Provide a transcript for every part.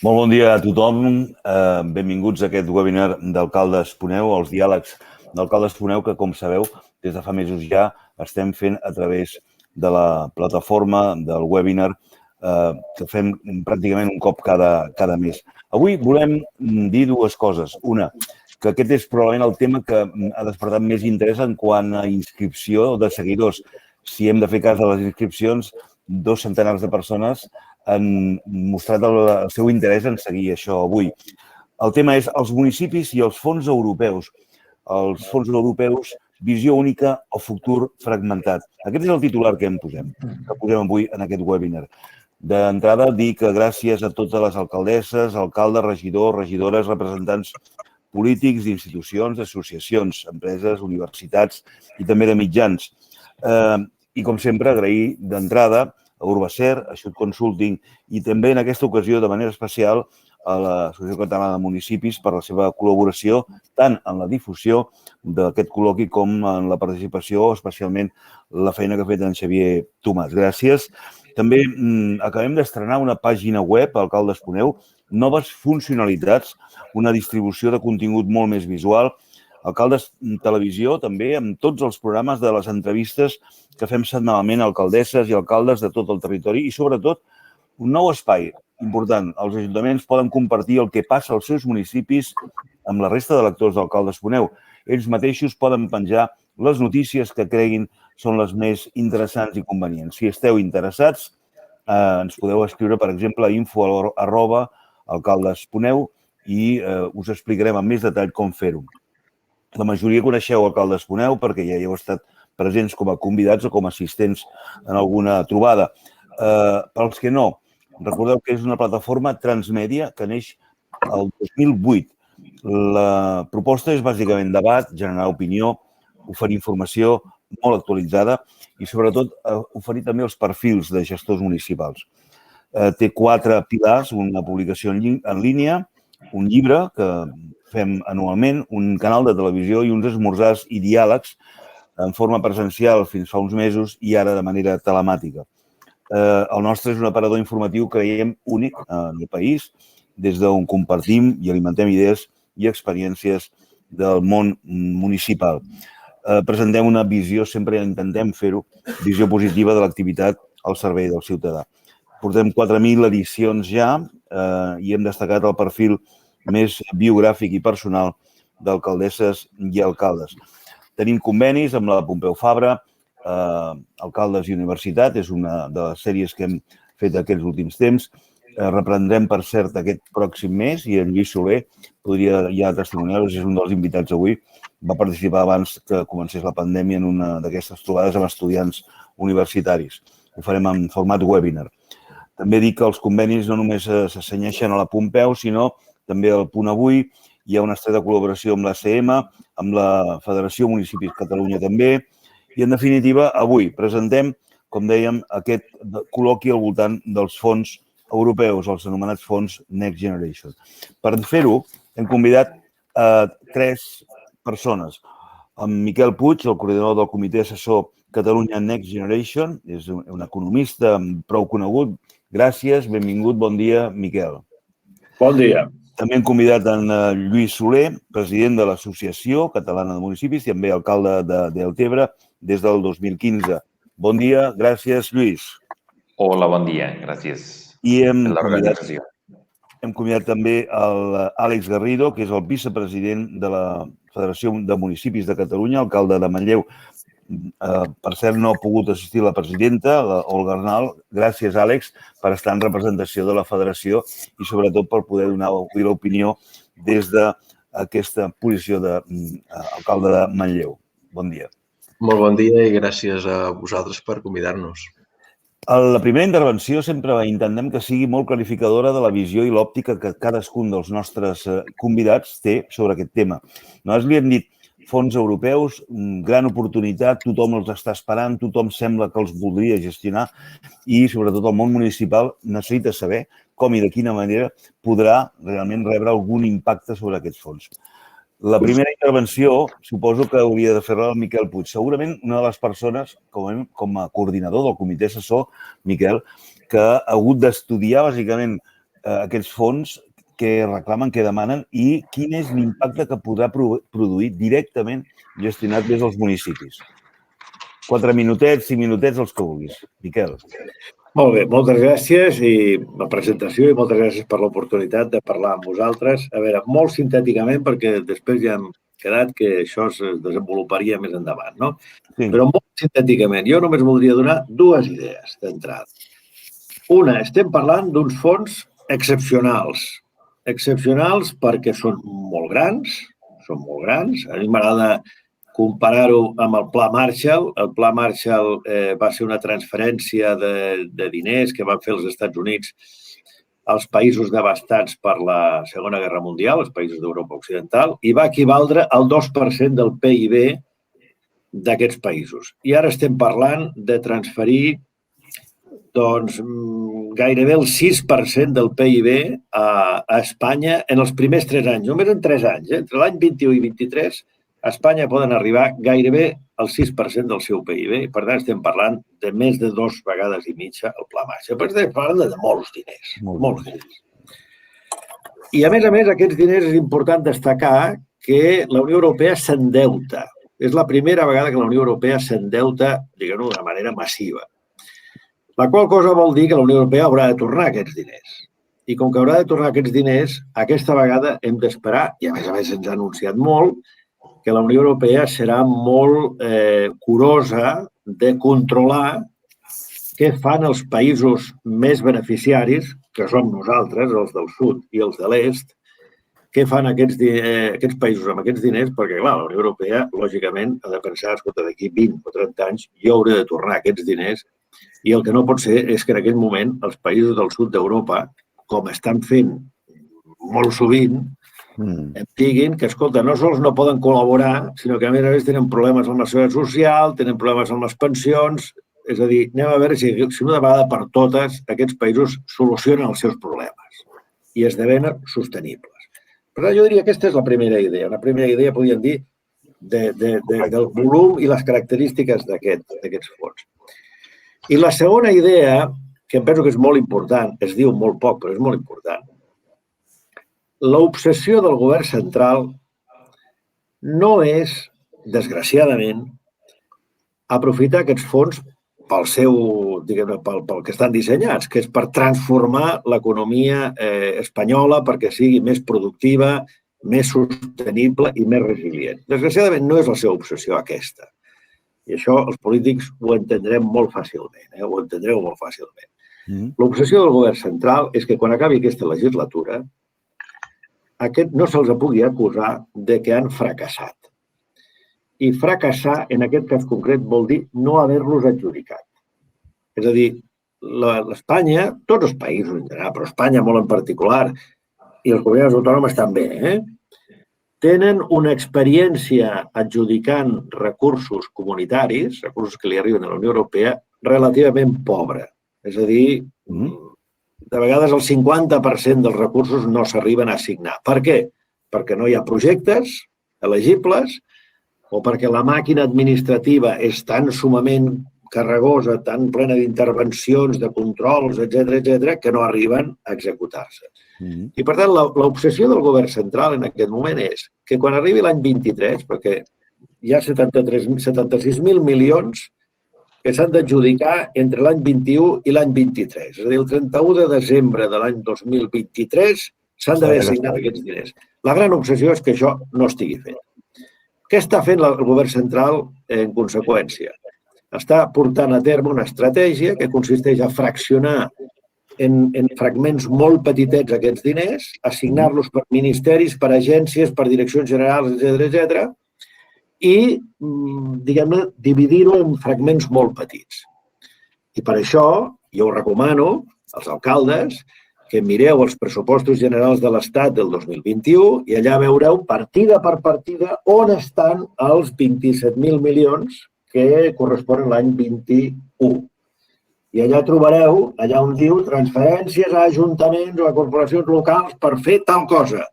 Molt bon dia a tothom. Benvinguts a aquest webinar d'Alcaldes Poneu, els diàlegs d'Alcaldes Poneu, que, com sabeu, des de fa mesos ja estem fent a través de la plataforma del webinar que fem pràcticament un cop cada mes. Avui volem dir dues coses. Una, que aquest és probablement el tema que ha despertat més interès en quant a inscripció de seguidors. Si hem de fer cas de les inscripcions, 2 centenars de persones han mostrat el seu interès en seguir això avui. El tema és els municipis i els fons europeus. Els fons europeus, visió única o futur fragmentat. Aquest és el titular que posem avui en aquest webinar. D'entrada, dir que gràcies a totes les alcaldesses, alcaldes, regidors, regidores, representants polítics, d'institucions, d'associacions, empreses, universitats i també de mitjans. I, com sempre, agrair d'entrada a Urbacer, a Xut Consulting i també en aquesta ocasió de manera especial a l'Associació Catalana de Municipis per la seva col·laboració tant en la difusió d'aquest col·loqui com en la participació, especialment la feina que ha fet en Xavier Tomàs. Gràcies. També acabem d'estrenar una pàgina web, Alcaldes Poneu, noves funcionalitats, una distribució de contingut molt més visual, Alcaldes Televisió, també, amb tots els programes de les entrevistes que fem setmanalment a alcaldesses i alcaldes de tot el territori i, sobretot, un nou espai important. Els ajuntaments poden compartir el que passa als seus municipis amb la resta de lectors d'Alcaldes Poneu. Ells mateixos poden penjar les notícies que creguin són les més interessants i convenients. Si esteu interessats, ens podeu escriure, per exemple, a info@alcaldesponeu i us explicarem amb més detall com fer-ho. La majoria coneixeu Alcaldes Poneu perquè ja hi heu estat presents com a convidats o com a assistents en alguna trobada. Per als que no, recordeu que és una plataforma transmèdia que neix el 2008. La proposta és bàsicament debat, generar opinió, oferir informació molt actualitzada i, sobretot, oferir també els perfils de gestors municipals. Té 4 pilars, una publicació en línia, un llibre que fem anualment, un canal de televisió i uns esmorzars i diàlegs en forma presencial fins fa uns mesos i ara de manera telemàtica. El nostre és un aparador informatiu, creiem, únic en el país, des d'on compartim i alimentem idees i experiències del món municipal. Presentem una visió, sempre intentem fer-ho, visió positiva de l'activitat al servei del ciutadà. Portem 4.000 edicions ja i hem destacat el perfil més biogràfic i personal d'alcaldesses i alcaldes. Tenim convenis amb la Pompeu Fabra, Alcaldes i Universitat, és una de les sèries que hem fet aquests últims temps. Reprendrem, per cert, aquest pròxim mes i en Lluís Soler podria ja testimoniar-los, és un dels invitats avui. Va participar abans que comencés la pandèmia en una d'aquestes trobades amb estudiants universitaris. Ho farem en format webinar. També dic que els convenis no només s'assenyeixen a la Pompeu, sinó també al Punt Avui. Hi ha una estreta col·laboració amb l'ACM, amb la Federació Municipis Catalunya també. I, en definitiva, avui presentem, com dèiem, aquest col·loqui al voltant dels fons europeus, els anomenats fons Next Generation. Per fer-ho, hem convidat 3 persones. En Miquel Puig, el coordinador del Comitè Assessor Catalunya Next Generation, és un economista prou conegut. Gràcies, benvingut, bon dia, Miquel. Bon dia. També hem convidat en Lluís Soler, president de l'Associació Catalana de Municipis i també alcalde de Deltebre des del 2015. Bon dia, gràcies, Lluís. Hola, bon dia, gràcies I per l'organització. Hem convidat també l'Àlex Garrido, que és el vicepresident de la Federació de Municipis de Catalunya, alcalde de Manlleu. Per cert, no ha pogut assistir la presidenta, l'Olga Arnal. Gràcies, Àlex, per estar en representació de la federació i, sobretot, per poder donar l'opinió des d'aquesta posició d'alcalde de Manlleu. Bon dia. Molt bon dia i gràcies a vosaltres per convidar-nos. La primera intervenció sempre intentem que sigui molt clarificadora de la visió i l'òptica que cadascun dels nostres convidats té sobre aquest tema. Nosaltres li hem dit fons europeus, gran oportunitat, tothom els està esperant, tothom sembla que els voldria gestionar i, sobretot, el món municipal necessita saber com i de quina manera podrà realment rebre algun impacte sobre aquests fons. La primera intervenció suposo que hauria de fer-la el Miquel Puig. Segurament una de les persones, com a coordinador del comitè assessor, Miquel, que ha hagut d'estudiar bàsicament aquests fons, què reclamen, què demanen i quin és l'impacte que podrà produir directament gestionat des dels municipis. 4 minutets, 5 minutets, els que vulguis. Miquel. Molt bé, moltes gràcies i la presentació i moltes gràcies per l'oportunitat de parlar amb vosaltres. A veure, molt sintèticament, perquè després ja hem quedat que això es desenvoluparia més endavant, no? Sí. Però molt sintèticament, jo només voldria donar dues idees d'entrada. Una, estem parlant d'uns fons excepcionals. Excepcionals perquè són molt grans. A mi m'agrada comparar-ho amb el Pla Marshall. El Pla Marshall va ser una transferència de diners que van fer els Estats Units als països devastats per la Segona Guerra Mundial, els països d'Europa Occidental, i va equivaldre al 2% del PIB d'aquests països. I ara estem parlant de transferir gairebé el 6% del PIB a Espanya en els primers 3 anys, només en 3 anys. Entre l'any 21 i 23, a Espanya poden arribar gairebé al 6% del seu PIB i, per tant, estem parlant de més de 2 vegades i mitja el Pla Marshall. Per tant, estem parlant de molts diners, molts diners. I, a més, aquests diners és important destacar que la Unió Europea s'endeuta. És la primera vegada que la Unió Europea s'endeuta, diguem-ho, d'una manera massiva. La qual cosa vol dir que la Unió Europea haurà de tornar aquests diners. I com que haurà de tornar aquests diners, aquesta vegada hem d'esperar, i a més ens ha anunciat molt, que la Unió Europea serà molt curosa de controlar què fan els països més beneficiaris, que som nosaltres, els del sud i els de l'est, què fan aquests països amb aquests diners, perquè, clar, la Unió Europea, lògicament, ha de pensar, escolta, d'aquí 20 o 30 anys jo hauré de tornar aquests diners. I el que no pot ser és que en aquell moment els països del sud d'Europa, com estan fent molt sovint, em diguin que, escolta, no sols no poden col·laborar, sinó que a més tenen problemes amb la seguretat social, tenen problemes amb les pensions. És a dir, anem a veure si una vegada per totes aquests països solucionen els seus problemes i esdevenen sostenibles. Per tant, jo diria que aquesta és la primera idea. La primera idea, podríem dir, del volum i les característiques d'aquests fons. I la segona idea, que em penso que és molt important, es diu molt poc, però és molt important, l'obsessió del govern central no és, desgraciadament, aprofitar aquests fons pel que estan dissenyats, que és per transformar l'economia espanyola perquè sigui més productiva, més sostenible i més resilient. Desgraciadament, no és la seva obsessió aquesta. I això els polítics ho entendrem molt fàcilment, ho entendreu molt fàcilment. L'obsessió del govern central és que quan acabi aquesta legislatura no se'ls pugui acusar de que han fracassat. I fracassar, en aquest cas concret, vol dir no haver-los adjudicat. És a dir, l'Espanya, tots els països en general, però Espanya molt en particular, i els governs autònoms també, tenen una experiència adjudicant recursos comunitaris, recursos que li arriben a la Unió Europea, relativament pobra. És a dir, de vegades el 50% dels recursos no s'arriben a assignar. Per què? Perquè no hi ha projectes elegibles o perquè la màquina administrativa és tan sumament carregosa, tan plena d'intervencions, de controls, etc., que no arriben a executar-se. I, per tant, l'obsessió del govern central en aquest moment és que quan arribi l'any 23, perquè hi ha 76.000 milions que s'han d'adjudicar entre l'any 21 i l'any 23. És a dir, el 31 de desembre de l'any 2023 s'han d'haver assignat aquests diners. La gran obsessió és que això no estigui fet. Què està fent el govern central en conseqüència? Està portant a terme una estratègia que consisteix a fraccionar en fragments molt petitets aquests diners, assignar-los per ministeris, per agències, per direccions generals, etc., i, diguem-ne, dividir-ho en fragments molt petits. I per això jo us recomano als alcaldes que mireu els pressupostos generals de l'Estat del 2021 i allà veureu partida per partida on estan els 27.000 milions que corresponen a l'any 21. I allà trobareu, allà on diu transferències a ajuntaments o a corporacions locals per fer tal cosa.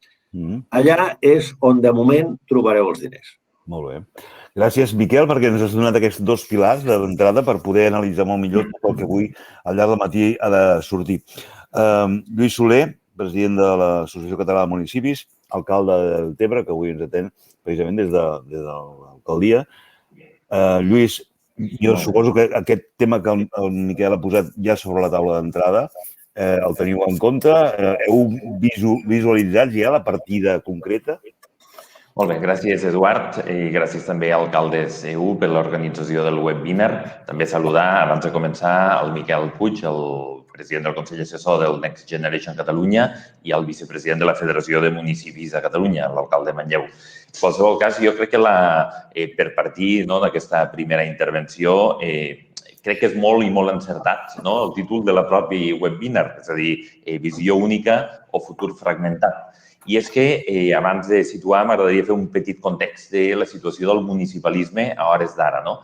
Allà és on de moment trobareu els diners. Molt bé. Gràcies, Miquel, perquè ens has donat aquests 2 pilars d'entrada per poder analitzar molt millor tot el que avui al llarg del matí ha de sortir. Lluís Soler, president de l'Associació Catalana de Municipis, alcalde de Deltebre, que avui ens atén precisament des de l'alcaldia. Lluís, jo suposo que aquest tema que el Miquel ha posat ja sobre la taula d'entrada el teniu en compte? Heu visualitzat ja la partida concreta? Molt bé, gràcies Eduard i gràcies també a Alcaldes EU per l'organització del webinar. També saludar, abans de començar, el Miquel Puig, el president del Consell Assessor del Next Generation Catalunya i el vicepresident de la Federació de Municipis de Catalunya, l'alcalde Manlleu. En qualsevol cas, jo crec que per partir d'aquesta primera intervenció crec que és molt i molt encertat el títol de la propi webinar, és a dir, visió única o futur fragmentat. I és que, abans de situar, m'agradaria fer un petit context de la situació del municipalisme a hores d'ara, no?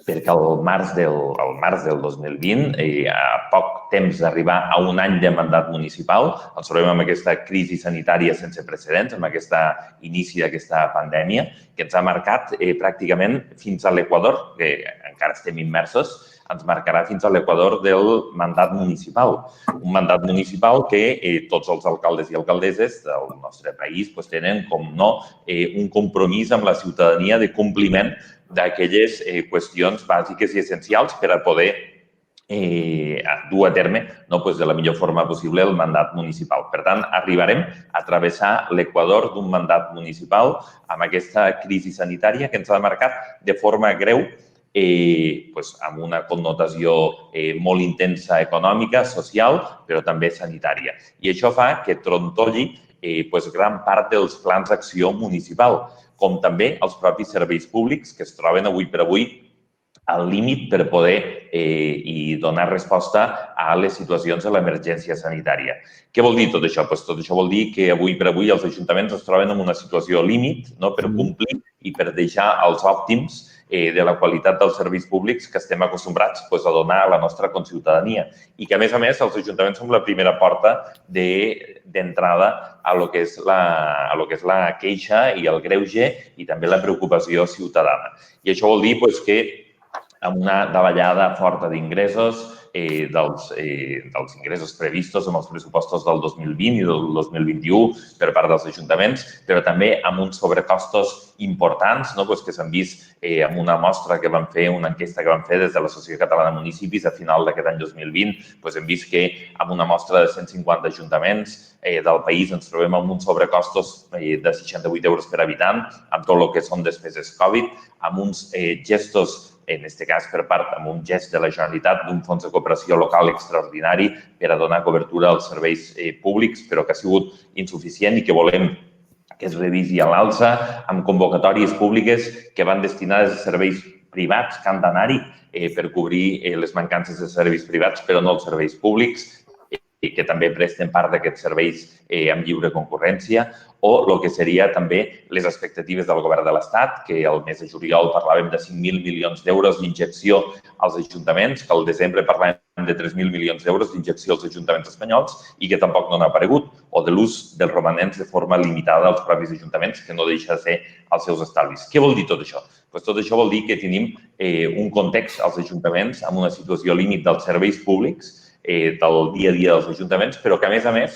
Perquè al març del 2020, a poc temps d'arribar a un any de mandat municipal, ens trobem amb aquesta crisi sanitària sense precedents, amb aquest inici d'aquesta pandèmia, que ens ha marcat pràcticament fins a l'equador, que encara estem immersos, ens marcarà fins a l'equador del mandat municipal. Un mandat municipal que tots els alcaldes i alcaldesses del nostre país tenen, com no, un compromís amb la ciutadania de compliment d'aquelles qüestions bàsiques i essencials per a poder dur a terme de la millor forma possible el mandat municipal. Per tant, arribarem a travessar l'equador d'un mandat municipal amb aquesta crisi sanitària que ens ha marcat de forma greu amb una connotació molt intensa econòmica, social, però també sanitària. I això fa que trontolli gran part dels plans d'acció municipal, com també els propis serveis públics que es troben avui per avui al límit per poder donar resposta a les situacions de l'emergència sanitària. Què vol dir tot això? Tot això vol dir que avui per avui els ajuntaments es troben en una situació límit per complir i per deixar els òptims de la qualitat dels serveis públics que estem acostumbrats a donar a la nostra conciutadania. I que, a més, els ajuntaments som la primera porta d'entrada a lo que és la queixa i el greuge i també la preocupació ciutadana. I això vol dir que amb una davallada forta d'ingressos, dels ingressos previstos amb els pressupostos del 2020 i del 2021 per part dels ajuntaments, però també amb uns sobrecostos importants que s'han vist amb una mostra que vam fer, una enquesta que vam fer des de l'Associació Catalana de Municipis a final d'aquest any 2020. Hem vist que amb una mostra de 150 ajuntaments del país ens trobem amb uns sobrecostos de 68 euros per habitant, amb tot el que són despeses Covid, amb uns gestos, en aquest cas per part, amb un gest de la Generalitat d'un fons de cooperació local extraordinari per a donar cobertura als serveis públics, però que ha sigut insuficient i que volem que es revisi a l'alça amb convocatòries públiques que van destinades a serveis privats que han d'anar-hi per cobrir les mancances de serveis privats, però no els serveis públics, que també presten part d'aquests serveis amb lliure concurrència, o el que seria també les expectatives del govern de l'Estat, que el mes de juliol parlàvem de 5.000 milions d'euros d'injecció als ajuntaments, que al desembre parlàvem de 3.000 milions d'euros d'injecció als ajuntaments espanyols i que tampoc no n'ha aparegut, o de l'ús dels romanents de forma limitada als propis ajuntaments, que no deixa de ser els seus estalvis. Què vol dir tot això? Tot això vol dir que tenim un context als ajuntaments amb una situació límit dels serveis públics del dia a dia dels ajuntaments, però que, a més,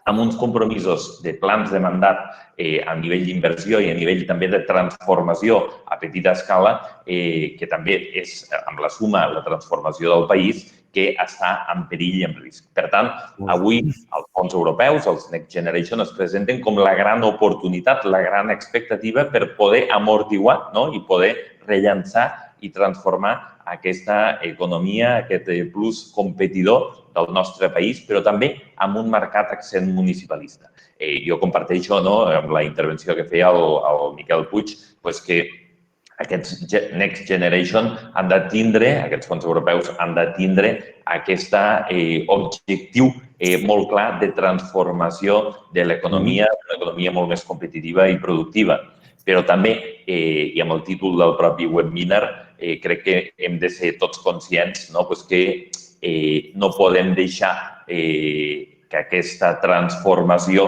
amb uns compromisos de plans de mandat a nivell d'inversió i a nivell també de transformació a petita escala, que també és, amb la suma, la transformació del país, que està en perill i en risc. Per tant, avui els fons europeus, els Next Generation, es presenten com la gran oportunitat, la gran expectativa per poder amortiguar i poder rellançar i transformar aquesta economia, aquest plus competidor del nostre país, però també amb un marcat accent municipalista. Jo comparteixo amb la intervenció que feia el Miquel Puig que aquests Next Generation han de tindre, aquests fons europeus han de tindre aquest objectiu molt clar de transformació de l'economia, una economia molt més competitiva i productiva. Però també, i amb el títol del propi webinar, crec que hem de ser tots conscients que no podem deixar que aquesta transformació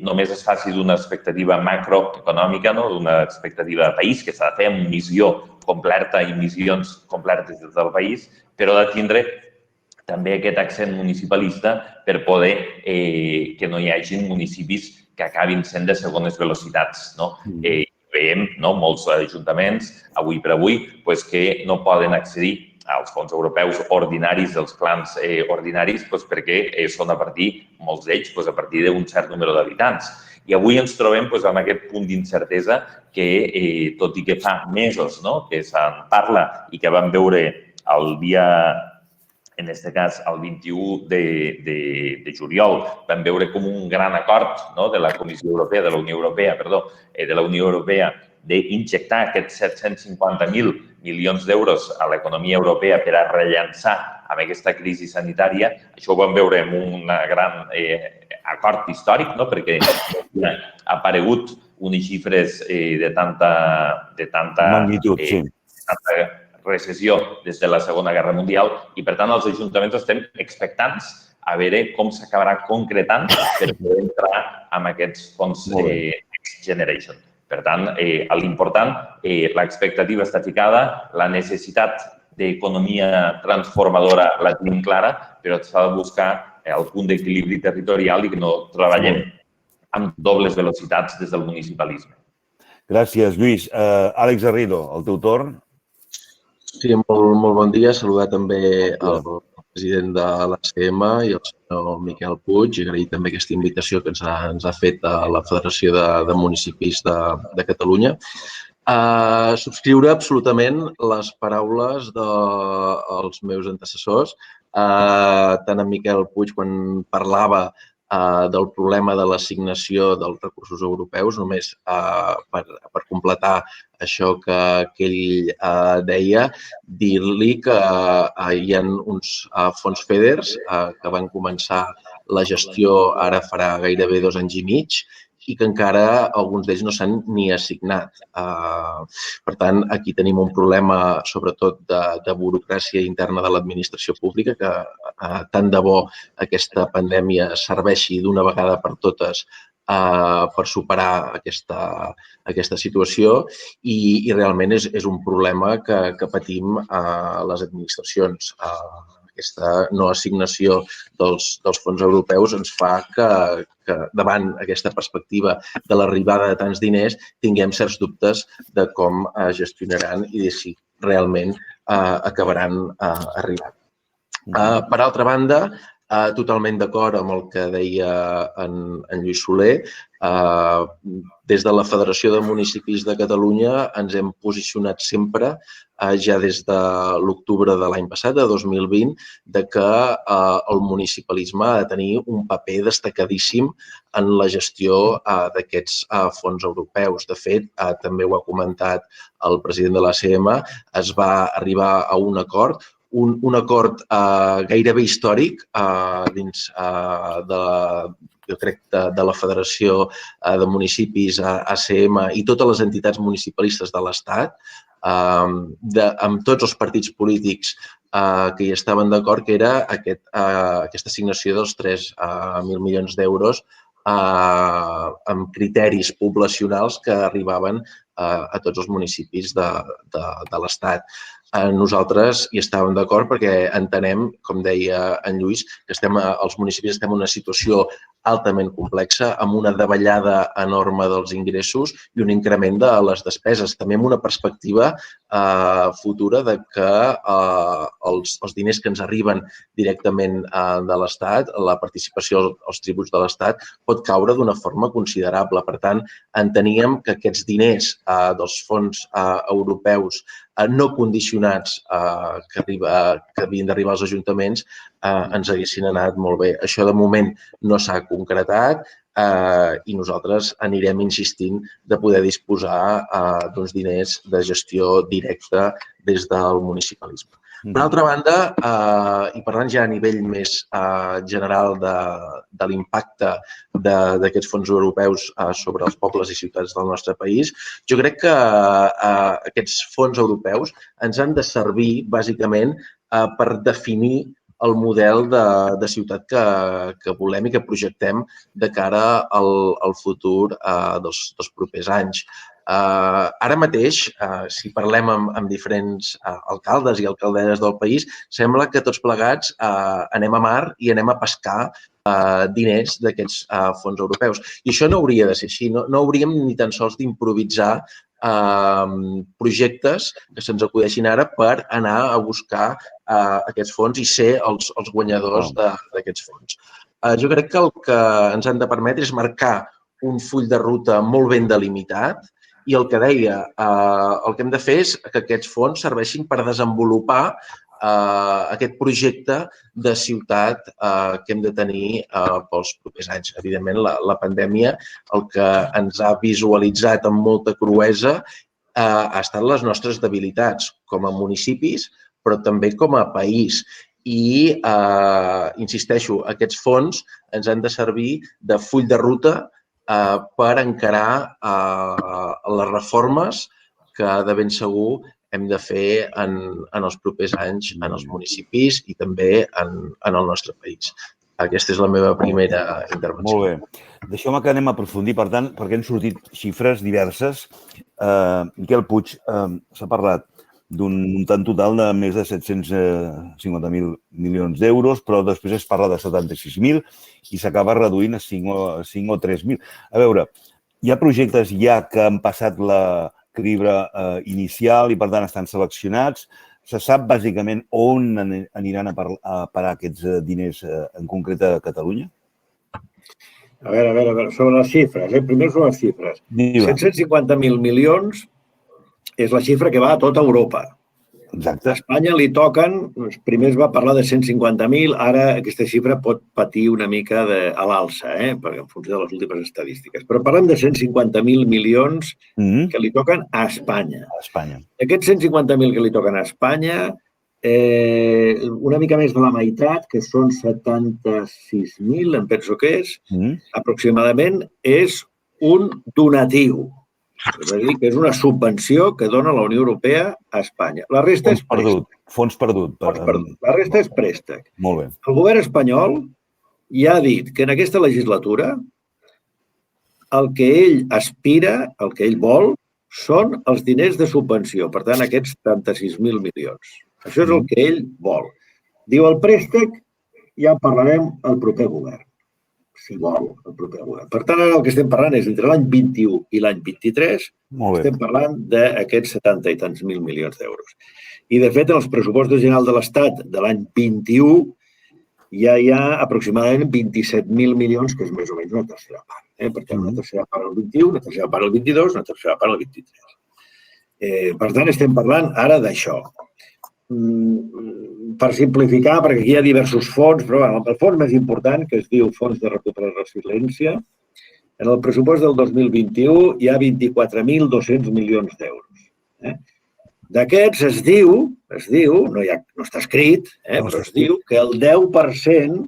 només es faci d'una expectativa macroeconòmica, d'una expectativa de país, que s'ha de fer amb missió completa i missions completes del país, però ha de tindre també aquest accent municipalista per poder que no hi hagi municipis que acabin sent de segones velocitats. Veiem molts ajuntaments, avui per avui, que no poden accedir als fons europeus ordinaris, dels plans ordinaris, perquè són a partir, molts d'ells, a partir d'un cert número d'habitants. I avui ens trobem amb aquest punt d'incertesa que, tot i que fa mesos que se'n parla i que vam veure el dia, en aquest cas, el 21 de juliol, vam veure com un gran acord de la Comissió Europea, de la Unió Europea, d'injectar aquests 750.000 milions d'euros a l'economia europea per a rellançar amb aquesta crisi sanitària. Això ho vam veure en un gran acord històric, perquè ha aparegut unes xifres de tanta magnitud, sí, recessió des de la Segona Guerra Mundial i, per tant, els ajuntaments estem expectants a veure com s'acabarà concretant per poder entrar amb aquests fons Next Generation. Per tant, l'important, l'expectativa està ficada, la necessitat d'economia transformadora la tenim clara, però s'ha de buscar el punt d'equilibri territorial i que no treballem amb dobles velocitats des del municipalisme. Gràcies, Lluís. Àlex Garrido, el teu torn. Sí, molt bon dia. Saludar també el president de l'ACM i el senyor Miquel Puig i agrair també aquesta invitació que ens ha fet la Federació de Municipis de Catalunya. Subscriure absolutament les paraules dels meus antecessors, tant en Miquel Puig quan parlava del problema de l'assignació dels recursos europeus, només per completar això que ell deia, dir-li que hi ha uns fons FEDER que van començar la gestió ara farà gairebé 2 anys i mig i que encara alguns d'ells no s'han ni assignat. Per tant, aquí tenim un problema, sobretot, de burocràcia interna de l'administració pública, que tant de bo aquesta pandèmia serveixi d'una vegada per totes per superar aquesta situació i realment és un problema que patim les administracions. Aquesta no assignació dels fons europeus ens fa que davant aquesta perspectiva de l'arribada de tants diners tinguem certs dubtes de com gestionaran i de si realment acabaran arribant. Per altra banda, totalment d'acord amb el que deia en Lluís Soler. Des de la Federació de Municipis de Catalunya ens hem posicionat sempre, ja des de l'octubre de l'any passat, de 2020, que el municipalisme ha de tenir un paper destacadíssim en la gestió d'aquests fons europeus. De fet, també ho ha comentat el president de l'ACM, es va arribar a un acord, un acord gairebé històric dins jo crec, de la Federació de Municipis, ACM i totes les entitats municipalistes de l'Estat, amb tots els partits polítics que hi estaven d'acord, que era aquesta assignació dels 3.000 milions d'euros amb criteris poblacionals que arribaven a tots els municipis de l'Estat. Nosaltres hi estàvem d'acord perquè entenem, com deia en Lluís, que els municipis estem en una situació altament complexa, amb una davallada enorme dels ingressos i un increment de les despeses. També amb una perspectiva futura de que els diners que ens arriben directament de l'Estat, la participació als tributs de l'Estat, pot caure d'una forma considerable. Per tant, enteníem que aquests diners dels fons europeus no condicionats que havien d'arribar als ajuntaments ens haguessin anat molt bé. Això de moment no s'ha concretat i nosaltres anirem insistint de poder disposar d'uns diners de gestió directa des del municipalisme. Per altra banda, i parlant ja a nivell més general de l'impacte d'aquests fons europeus sobre els pobles i ciutats del nostre país, jo crec que aquests fons europeus ens han de servir, bàsicament, per definir el model de ciutat que volem i que projectem de cara al futur dels propers anys. Ara mateix, si parlem amb diferents alcaldes i alcaldesses del país, sembla que tots plegats anem a mar i anem a pescar diners d'aquests fons europeus. I això no hauria de ser així. No hauríem ni tan sols d'improvisar projectes que se'ns acudeixin ara per anar a buscar aquests fons i ser els guanyadors d'aquests fons. Jo crec que el que ens han de permetre és marcar un full de ruta molt ben delimitat i el que deia, el que hem de fer és que aquests fons serveixin per desenvolupar aquest projecte de ciutat que hem de tenir pels propers anys. Evidentment, la pandèmia el que ens ha visualitzat amb molta cruesa ha estat les nostres debilitats com a municipis, però també com a país. I, insisteixo, aquests fons ens han de servir de full de ruta per encarar les reformes que de ben segur hem de fer en els propers anys en els municipis i també en el nostre país. Aquesta és la meva primera intervenció. Molt bé. Deixeu-me que anem a aprofundir, per tant, perquè han sortit xifres diverses. Miquel Puig, s'ha parlat d'un muntant total de més de 750.000 milions d'euros, però després es parla de 76.000 i s'acaba reduint a 5 o 3.000. A veure, hi ha projectes ja que han passat la criba inicial i, per tant, estan seleccionats. Se sap, bàsicament, on aniran a parar aquests diners en concret a Catalunya? A veure, sobre les xifres. Primer sobre les xifres. 750.000 milions és la xifra que va a tota Europa. Exacte. A Espanya li toquen, primer es va parlar de 150.000, ara aquesta xifra pot patir una mica a l'alça, perquè en funció de les últimes estadístiques. Però parlem de 150.000 milions que li toquen a Espanya. Aquests 150.000 que li toquen a Espanya, una mica més de la meitat, que són 76.000, em penso que és, aproximadament, és un donatiu. És a dir, que és una subvenció que dona la Unió Europea a Espanya. La resta és préstec. Fons perdut. La resta és préstec. Molt bé. El govern espanyol ja ha dit que en aquesta legislatura el que ell aspira, el que ell vol, són els diners de subvenció. Per tant, aquests 76.000 milions. Això és el que ell vol. Diu el préstec, ja en parlarem al proper govern. Si vol, el proper govern. Per tant, ara el que estem parlant és entre l'any 21 i l'any 23, estem parlant d'aquests 70 i tants mil milions d'euros. I, de fet, en els pressupostos generals de l'Estat de l'any 21 ja hi ha aproximadament 27.000 milions, que és més o menys una tercera part. Per tant, una tercera part al 21, una tercera part al 22, una tercera part al 23. Per tant, estem parlant ara d'això. Per simplificar, perquè aquí hi ha diversos fons, però el fons més important, que es diu Fons de Recuperació i Resiliència, en el pressupost del 2021 hi ha 24.200 milions d'euros. D'aquests es diu, no està escrit, però es diu que el 10%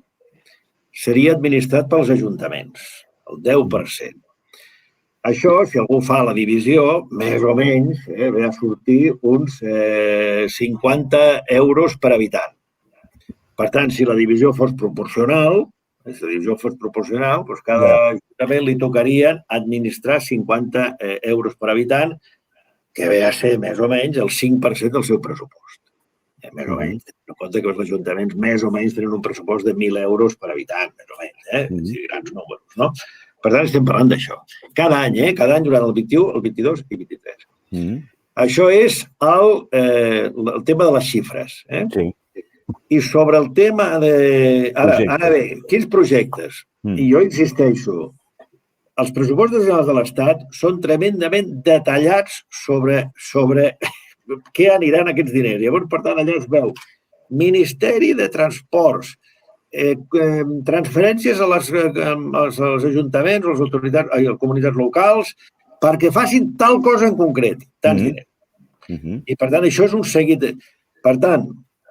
seria administrat pels ajuntaments. El 10%. Això, si algú fa la divisió, més o menys, ve a sortir uns 50 euros per habitant. Per tant, si la divisió fos proporcional, doncs cada ajuntament li tocarien administrar 50 euros per habitant, que ve a ser més o menys el 5% del seu pressupost. Més o menys, tenint en compte que els ajuntaments més o menys tenen un pressupost de 1.000 euros per habitant, més o menys, grans números, no? Per tant, estem parlant d'això. Cada any durant el 21, el 22 i el 23. Això és el tema de les xifres. Sí. I sobre el tema de... Ara bé, quins projectes? I jo insisteixo, els pressupostos generals de l'Estat són tremendament detallats sobre què aniran aquests diners. Llavors, per tant, allà es veu Ministeri de Transports, transferències als ajuntaments, a les autoritats, a les comunitats locals, perquè facin tal cosa en concret, tants diners. I, per tant, això és un seguit. Per tant,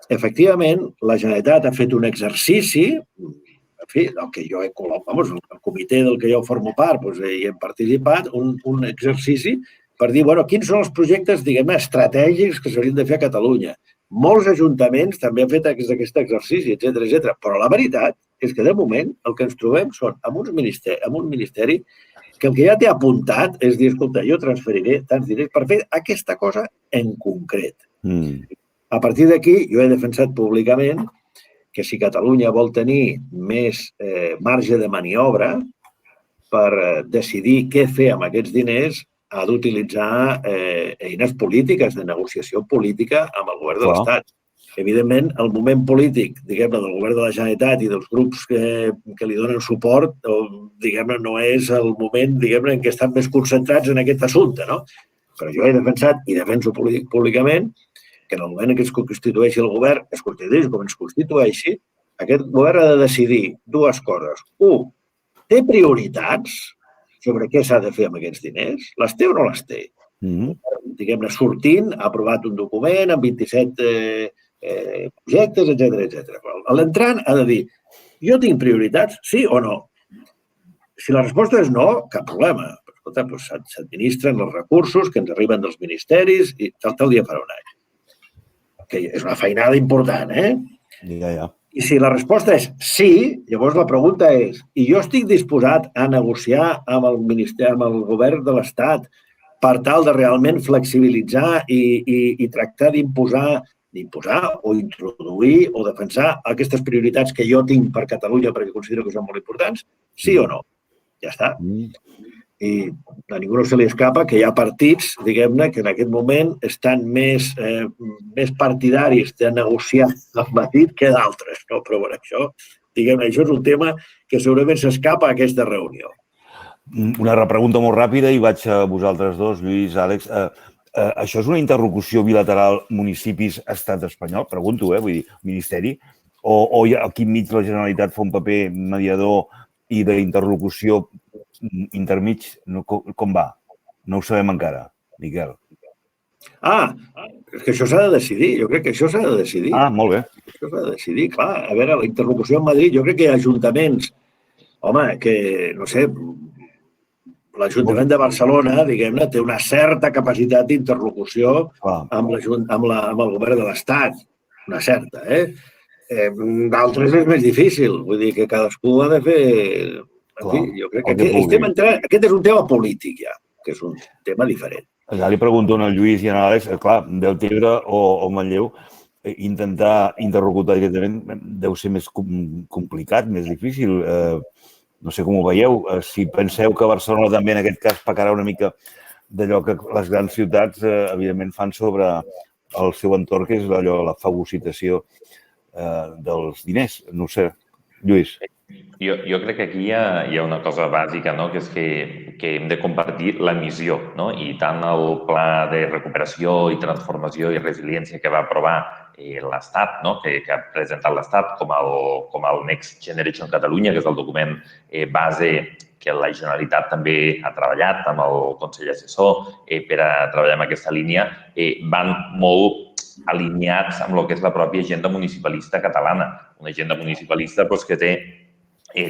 efectivament, la Generalitat ha fet un exercici, en fi, el que jo he col·locat, el comitè del que jo formo part, hi hem participat, un exercici per dir, quins són els projectes, diguem-ne, estratègics que s'haurien de fer a Catalunya. Molts ajuntaments també han fet aquest exercici, etc. Però la veritat és que de moment el que ens trobem són amb un ministeri que el que ja té apuntat és dir, escolta, jo transferiré tants diners per fer aquesta cosa en concret. A partir d'aquí, jo he defensat públicament que si Catalunya vol tenir més marge de maniobra per decidir què fer amb aquests diners, ha d'utilitzar eines polítiques, de negociació política amb el govern de l'Estat. Evidentment, el moment polític, diguem-ne, del govern de la Generalitat i dels grups que li donen suport, diguem-ne, no és el moment, diguem-ne, en què estan més concentrats en aquest assumpte, no? Però jo he defensat i defenso públicament que en el moment en què es constitueixi el govern, es constitueixi com es constitueixi, aquest govern ha de decidir dues coses. Un, té prioritats sobre què s'ha de fer amb aquests diners? Les té o no les té? Diguem-ne, sortint, ha aprovat un document amb 27 projectes, etc. L'entrant ha de dir, jo tinc prioritats, sí o no? Si la resposta és no, cap problema. Escolta, s'administren els recursos que ens arriben dels ministeris i tal dia farà un any. Que és una feinada important, Ja. I si la resposta és sí, llavors la pregunta és, i jo estic disposat a negociar amb el govern de l'Estat per tal de realment flexibilitzar i tractar d'imposar o introduir o defensar aquestes prioritats que jo tinc per Catalunya perquè considero que són molt importants, sí o no? Ja està. I a ningú no se li escapa que hi ha partits, diguem-ne, que en aquest moment estan més partidaris de negociar amb Madrid que d'altres, no? Però bueno, això és un tema que segurament s'escapa a aquesta reunió. Una repregunta molt ràpida i vaig a vosaltres dos, Lluís, Àlex. Això és una interlocució bilateral municipis-estat espanyol? Pregunto, vull dir, ministeri? O aquí enmig la Generalitat fa un paper mediador i d'interlocució intermig? Com va? No ho sabem encara, Miquel. És que això s'ha de decidir. Jo crec que això s'ha de decidir. Molt bé. Això s'ha de decidir, clar. A veure, la interlocució amb Madrid, jo crec que hi ha ajuntaments, que, no sé, l'Ajuntament de Barcelona, diguem-ne, té una certa capacitat d'interlocució amb el govern de l'Estat. Una certa, D'altres és més difícil. Vull dir que cadascú ha de fer... En fi, jo crec que aquest és un tema polític, ja, que és un tema diferent. Ja li pregunto al Lluís i a l'Àlex, clar, Deltebre o Manlleu, intentar interlocutar directament deu ser més complicat, més difícil. No sé com ho veieu. Si penseu que Barcelona també en aquest cas pecarà una mica d'allò que les grans ciutats, evidentment, fan sobre el seu entorn, que és allò, la fagocitació dels diners. No ho sé. Lluís. Jo crec que aquí hi ha una cosa bàsica, no? Que és que hem de compartir la missió, no? I tant el pla de recuperació i transformació i resiliència que va aprovar l'Estat, no? Que ha presentat l'Estat, com el Next Generation Catalunya, que és el document base que la Generalitat també ha treballat amb el Consell Assessor per a treballar en aquesta línia, van molt alineats amb el que és la pròpia agenda municipalista catalana. Una agenda municipalista que té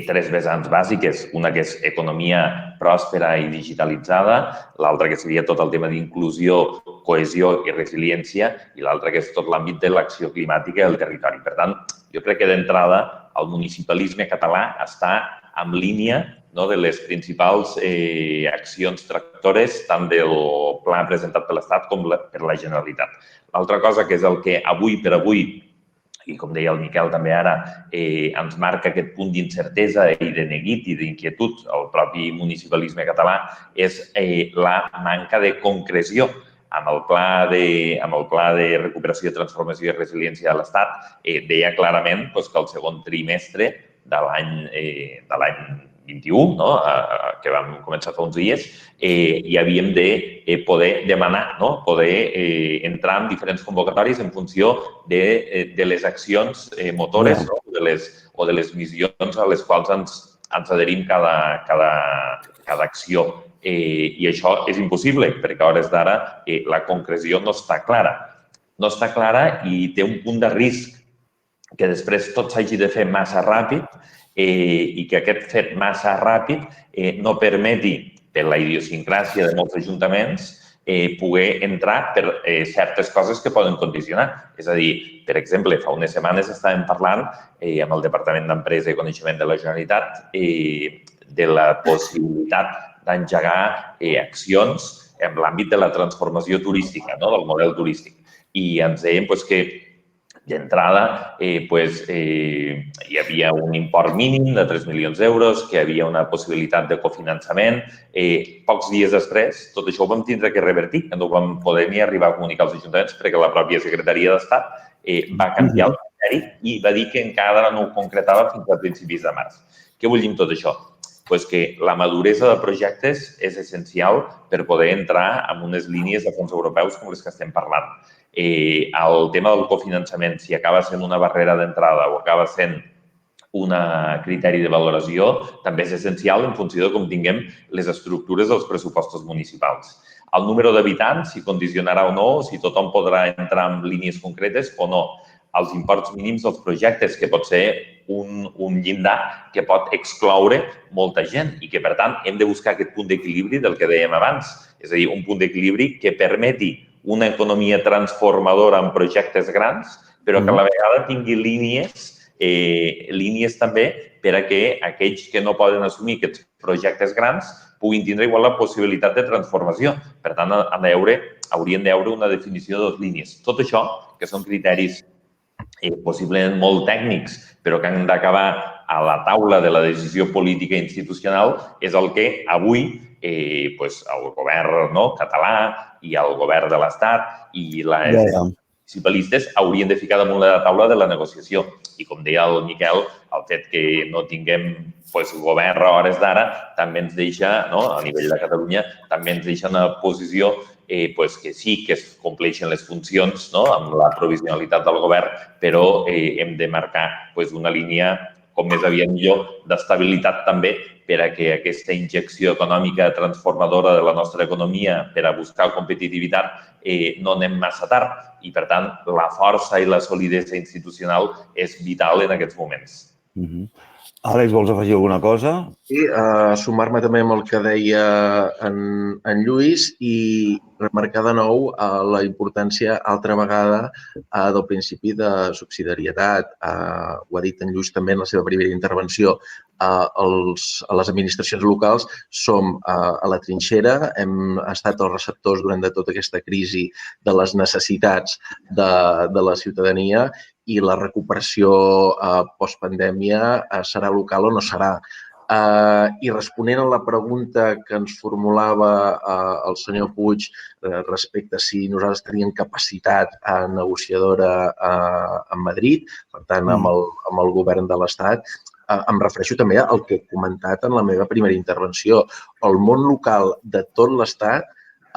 tres vessants bàsiques. Una que és economia pròspera i digitalitzada, l'altra que seria tot el tema d'inclusió, cohesió i resiliència, i l'altra que és tot l'àmbit de l'acció climàtica del territori. Per tant, jo crec que d'entrada el municipalisme català està en línia de les principals accions tractores tant del pla presentat per l'Estat com per la Generalitat. L'altra cosa, que és el que avui per avui, i com deia el Miquel també ara, ens marca aquest punt d'incertesa i de neguit i d'inquietud al propi municipalisme català, és la manca de concreció. Amb el pla de recuperació, transformació i resiliència de l'Estat deia clarament que el segon trimestre de l'any 21, que vam començar fa uns dies, hi havíem de poder demanar, poder entrar en diferents convocatòries en funció de les accions motores o de les missions a les quals ens adherim cada acció. I això és impossible, perquè a hores d'ara la concreció no està clara. No està clara i té un punt de risc que després tot s'hagi de fer massa ràpid i que aquest fet massa ràpid no permeti, per la idiosincràsia de molts ajuntaments, poder entrar per certes coses que poden condicionar. És a dir, per exemple, fa unes setmanes estàvem parlant amb el Departament d'Empresa i Coneixement de la Generalitat de la possibilitat d'engegar accions en l'àmbit de la transformació turística, no? Del model turístic. I ens deien que d'entrada hi havia un import mínim de 3 milions d'euros, que hi havia una possibilitat de cofinançament. Pocs dies després, tot això ho vam tindre que revertir, que no vam poder ni arribar a comunicar als ajuntaments perquè la pròpia Secretaria d'Estat va canviar el criteri i va dir que encara no ho concretava fins a principis de març. Què vull dir amb tot això? Que la maduresa de projectes és essencial per poder entrar en unes línies de fons europeus com les que estem parlant. El tema del cofinançament, si acaba sent una barrera d'entrada o acaba sent un criteri de valoració, també és essencial en funció de com tinguem les estructures dels pressupostos municipals. El número d'habitants, si condicionarà o no, si tothom podrà entrar en línies concretes o no. Els imports mínims dels projectes, que pot ser un llindar que pot excloure molta gent i que, per tant, hem de buscar aquest punt d'equilibri del que dèiem abans. És a dir, un punt d'equilibri que permeti una economia transformadora en projectes grans, però que a la vegada tingui línies també per a que aquells que no poden assumir aquests projectes grans puguin tindre igual la possibilitat de transformació. Per tant, haurien de veure una definició de dues línies. Tot això, que són criteris possiblement molt tècnics, però que han d'acabar a la taula de la decisió política institucional, és el que avui el govern català i el govern de l'Estat i les municipalistes haurien de ficar damunt la taula de la negociació. I com deia el Miquel, el fet que no tinguem govern a hores d'ara també ens deixa, a nivell de Catalunya, també ens deixa una posició que sí que es compleixen les funcions amb la provisionalitat del govern, però hem de marcar una línia com més aviat millor d'estabilitat també per a que aquesta injecció econòmica transformadora de la nostra economia per a buscar competitivitat no anem massa tard. I, per tant, la força i la solidesa institucional és vital en aquests moments. Àlex, vols afegir alguna cosa? Sí, sumar-me també amb el que deia en Lluís i remarcar de nou la importància altra vegada del principi de subsidiarietat. Ho ha dit en Lluís també en la seva primera intervenció. A les administracions locals som a la trinxera, hem estat els receptors durant tota aquesta crisi de les necessitats de la ciutadania i la recuperació postpandèmia serà local o no serà. I responent a la pregunta que ens formulava el senyor Puig respecte a si nosaltres teníem capacitat negociadora a Madrid, per tant, amb el govern de l'Estat, em refereixo també al que he comentat en la meva primera intervenció. El món local de tot l'Estat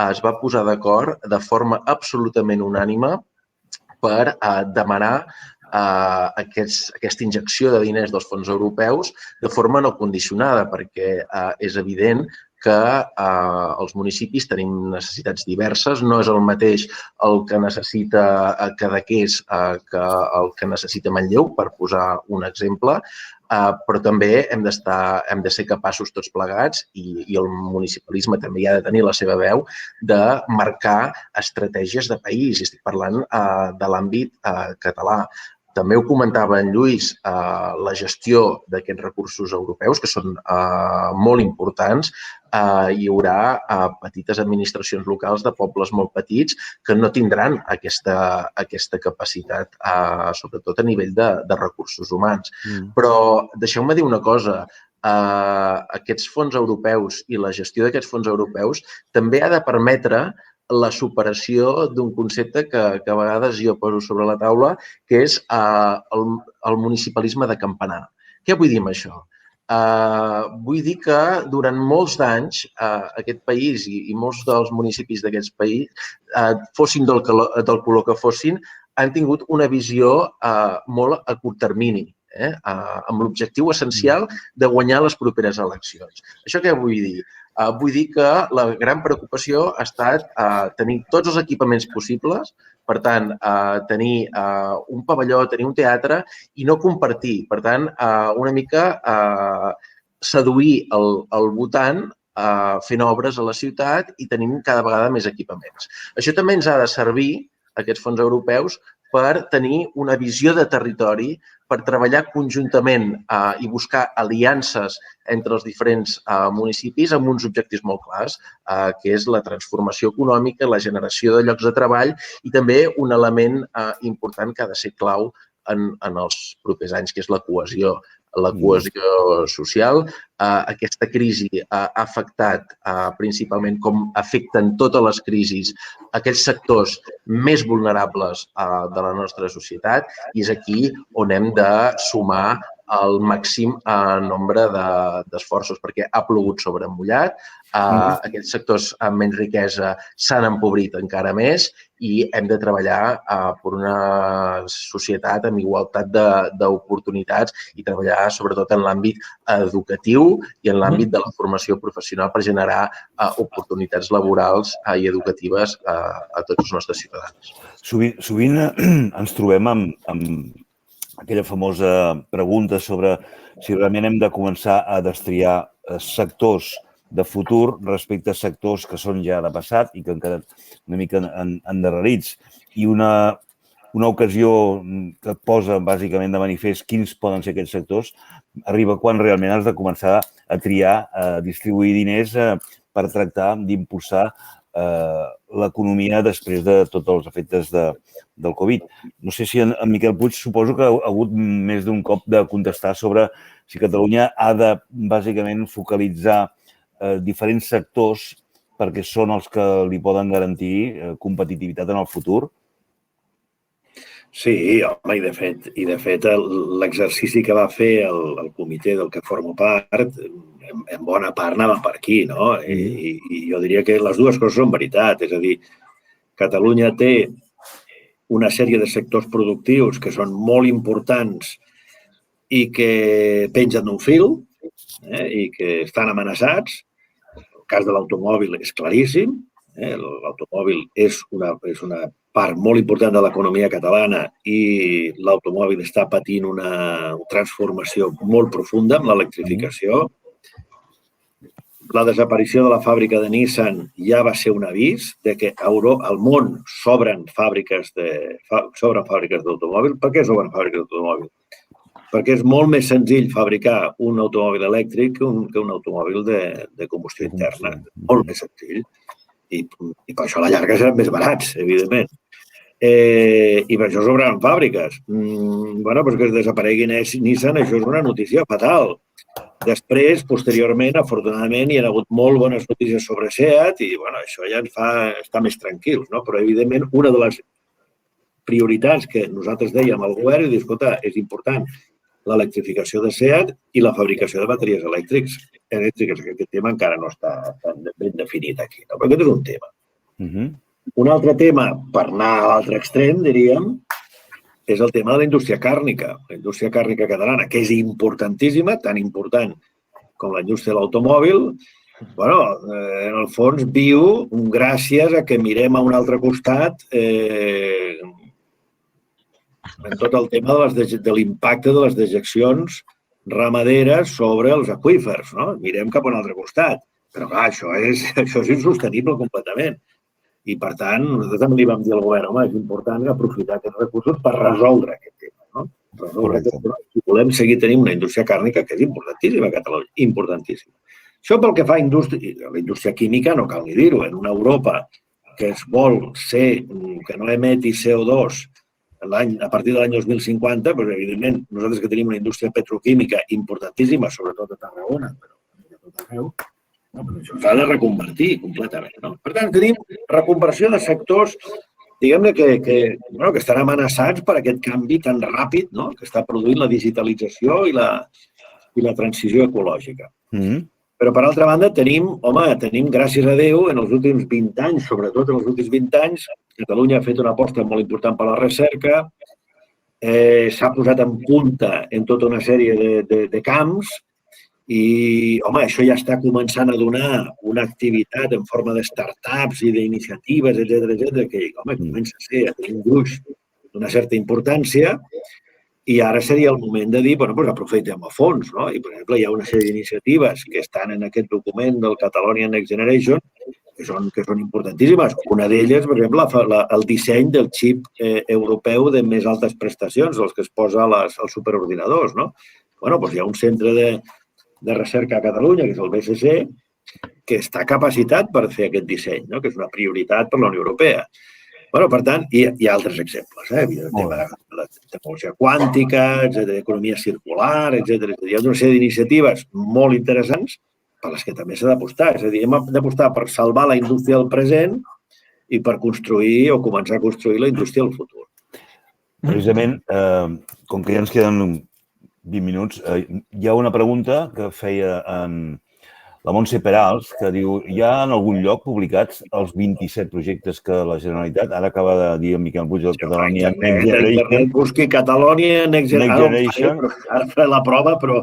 es va posar d'acord de forma absolutament unànime per demanar aquesta injecció de diners dels fons europeus de forma no condicionada, perquè és evident que els municipis tenim necessitats diverses. No és el mateix el que necessita Cadaqués que el que necessita Manlleu, per posar un exemple, però també hem de ser capaços tots plegats, i el municipalisme també ha de tenir la seva veu, de marcar estratègies de país. Estic parlant de l'àmbit català. També ho comentava en Lluís, la gestió d'aquests recursos europeus, que són molt importants. Hi haurà petites administracions locals de pobles molt petits que no tindran aquesta capacitat, sobretot a nivell de recursos humans. Però deixeu-me dir una cosa. Aquests fons europeus i la gestió d'aquests fons europeus també ha de permetre la superació d'un concepte que a vegades jo poso sobre la taula, que és el municipalisme de campanar. Què vull dir amb això? Vull dir que durant molts d'anys aquest país i molts dels municipis d'aquest país, fossin del color que fossin, han tingut una visió molt a curt termini, amb l'objectiu essencial de guanyar les properes eleccions. Això què vull dir? Vull dir que la gran preocupació ha estat tenir tots els equipaments possibles, per tant, tenir un pavelló, tenir un teatre i no compartir. Per tant, una mica seduir el votant fent obres a la ciutat i tenim cada vegada més equipaments. Això també ens ha de servir, aquests fons europeus, per tenir una visió de territori, per treballar conjuntament i buscar aliances entre els diferents municipis amb uns objectius molt clars, que és la transformació econòmica, la generació de llocs de treball i també un element important que ha de ser clau en els propers anys, que és la cohesió social. Aquesta crisi ha afectat principalment, com afecten totes les crisis, aquells sectors més vulnerables de la nostra societat i és aquí on hem de sumar el màxim nombre d'esforços, perquè ha plogut sobre mullat, aquells sectors amb menys riquesa s'han empobrit encara més i hem de treballar per una societat amb igualtat d'oportunitats i treballar sobretot en l'àmbit educatiu i en l'àmbit de la formació professional per generar oportunitats laborals i educatives a tots els nostres ciutadans. Sovint ens trobem amb aquella famosa pregunta sobre si realment hem de començar a destriar sectors de futur respecte a sectors que són ja de passat i que han quedat una mica endarrerits. I una ocasió que et posa bàsicament de manifest quins poden ser aquests sectors arriba quan realment has de començar a triar, a distribuir diners per tractar d'impulsar l'economia després de tots els efectes del Covid. No sé si en Miquel Puig suposo que ha hagut més d'un cop de contestar sobre si Catalunya ha de bàsicament focalitzar diferents sectors perquè són els que li poden garantir competitivitat en el futur. Sí, home, i de fet l'exercici que va fer el comitè del que formo part, en bona part anava per aquí, no? I jo diria que les dues coses són veritat. És a dir, Catalunya té una sèrie de sectors productius que són molt importants i que pengen d'un fil i que estan amenaçats. El cas de l'automòbil és claríssim. L'automòbil és una part molt important de l'economia catalana i l'automòbil està patint una transformació molt profunda amb l'electrificació. La desaparició de la fàbrica de Nissan ja va ser un avís de que al món sobren fàbriques d'automòbil. Per què sobren fàbriques d'automòbil? Perquè és molt més senzill fabricar un automòbil elèctric que un automòbil de combustió interna. Molt més senzill. I per això a la llarga seran més barats, evidentment. I per això s'obriran fàbriques. Bé, doncs que es desaparegui Nissan, això és una notícia fatal. Després, posteriorment, afortunadament, hi ha hagut molt bones notícies sobre SEAT i això ja ens fa estar més tranquils. Però, evidentment, una de les prioritats que nosaltres dèiem al govern és dir, escolta, és important l'electrificació de SEAT i la fabricació de bateries elèctriques. Aquest tema encara no està ben definit aquí, però aquest és un tema. Un altre tema, per anar a l'altre extrem, diríem, és el tema de la indústria càrnica. La indústria càrnica catalana, que és importantíssima, tan important com la indústria de l'automòbil, en el fons viu gràcies a que mirem a un altre costat en tot el tema de l'impacte de les dejeccions ramaderes sobre els aqüífers. Mirem cap a un altre costat. Però clar, això és insostenible completament. I, per tant, nosaltres també li vam dir al govern, home, és important aprofitar aquests recursos per resoldre aquest tema. Si volem seguir tenint una indústria càrnica que és importantíssima a Catalunya, importantíssima. Això pel que fa a la indústria química, no cal ni dir-ho, en una Europa que es vol ser, que no emeti CO2 a partir de l'any 2050, doncs, evidentment, nosaltres que tenim una indústria petroquímica importantíssima, sobretot a Tarragona, però a tot arreu, això s'ha de reconvertir completament. Per tant, tenim reconversió de sectors, diguem-ne, que estan amenaçats per aquest canvi tan ràpid que està produint la digitalització i la transició ecològica. Però, per altra banda, tenim, gràcies a Déu, en els últims 20 anys, sobretot en els últims 20 anys, Catalunya ha fet una aposta molt important per la recerca, s'ha posat en punta en tota una sèrie de camps i, això ja està començant a donar una activitat en forma de startups i d'iniciatives, etcètera, que, comença a ser a tenir un gruix d'una certa importància I ara seria el moment de dir, bueno, doncs aprofitem a fons, no? I, per exemple, hi ha una sèrie d'iniciatives que estan en aquest document del Catalonia Next Generation que són importantíssimes. Una d'elles, per exemple, el disseny del xip europeu de més altes prestacions, els que es posa als superordinadors, no? Bueno, doncs hi ha un centre de recerca a Catalunya, que és el BCC, que està capacitat per fer aquest disseny, no? Que és una prioritat per la Unió Europea. Bueno, per tant, hi ha altres exemples, el tema de la tecnologia quàntica, economia circular, etc. Hi ha una sèrie d'iniciatives molt interessants per les que també s'ha d'apostar. És a dir, hem d'apostar per salvar la indústria del present i per construir o començar a construir la indústria del futur. Precisament, com que ja ens queden 20 minuts, hi ha una pregunta que feia la Montse Perals, que diu, hi ha en algun lloc publicats els 27 projectes que la Generalitat, ara acaba de dir en Miquel Puig, el Catalonia Next Generation. Busqui Catalonia Next Generation. Ara faré la prova, però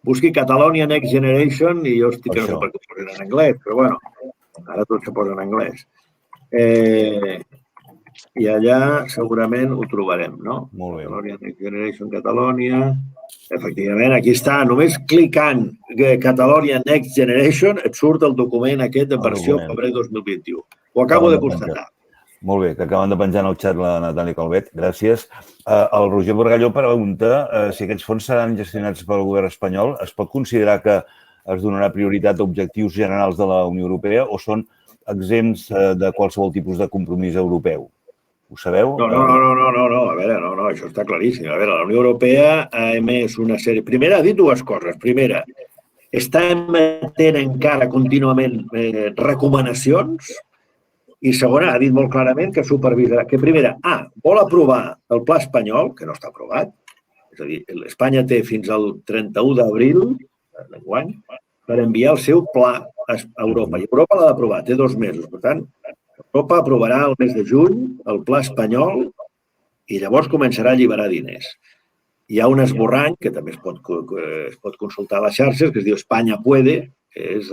busqui Catalonia Next Generation i jo estic que no sé per què ho posen en anglès, però bueno, ara tot se posa en anglès. I allà segurament ho trobarem, no? Molt bé. Catalonia Next Generation, Catalonia... Efectivament, aquí està. Només clicant Catalonia Next Generation et surt el document aquest de versió febrer 2021. Ho acabo de constatar. Molt bé, que acaben de penjar en el xat la Natàlia Calvet. Gràcies. El Roger Borgalló pregunta si aquests fons seran gestionats pel govern espanyol. Es pot considerar que es donarà prioritat a objectius generals de la Unió Europea o són exempts de qualsevol tipus de compromís europeu? Ho sabeu? No. A veure, no, això està claríssim. A veure, la Unió Europea ha emès una sèrie... Primera, ha dit dues coses. Primera, està emetent encara contínuament recomanacions i segona, ha dit molt clarament que supervisarà. Que primera, vol aprovar el pla espanyol, que no està aprovat, és a dir, Espanya té fins al 31 d'abril d'enguany per enviar el seu pla a Europa. I Europa l'ha d'aprovar, té 2 mesos. Per tant, Europa aprovarà el mes de juny el pla espanyol i llavors començarà a alliberar diners. Hi ha un esborrany, que també es pot consultar a les xarxes, que es diu Espanya Puede, que és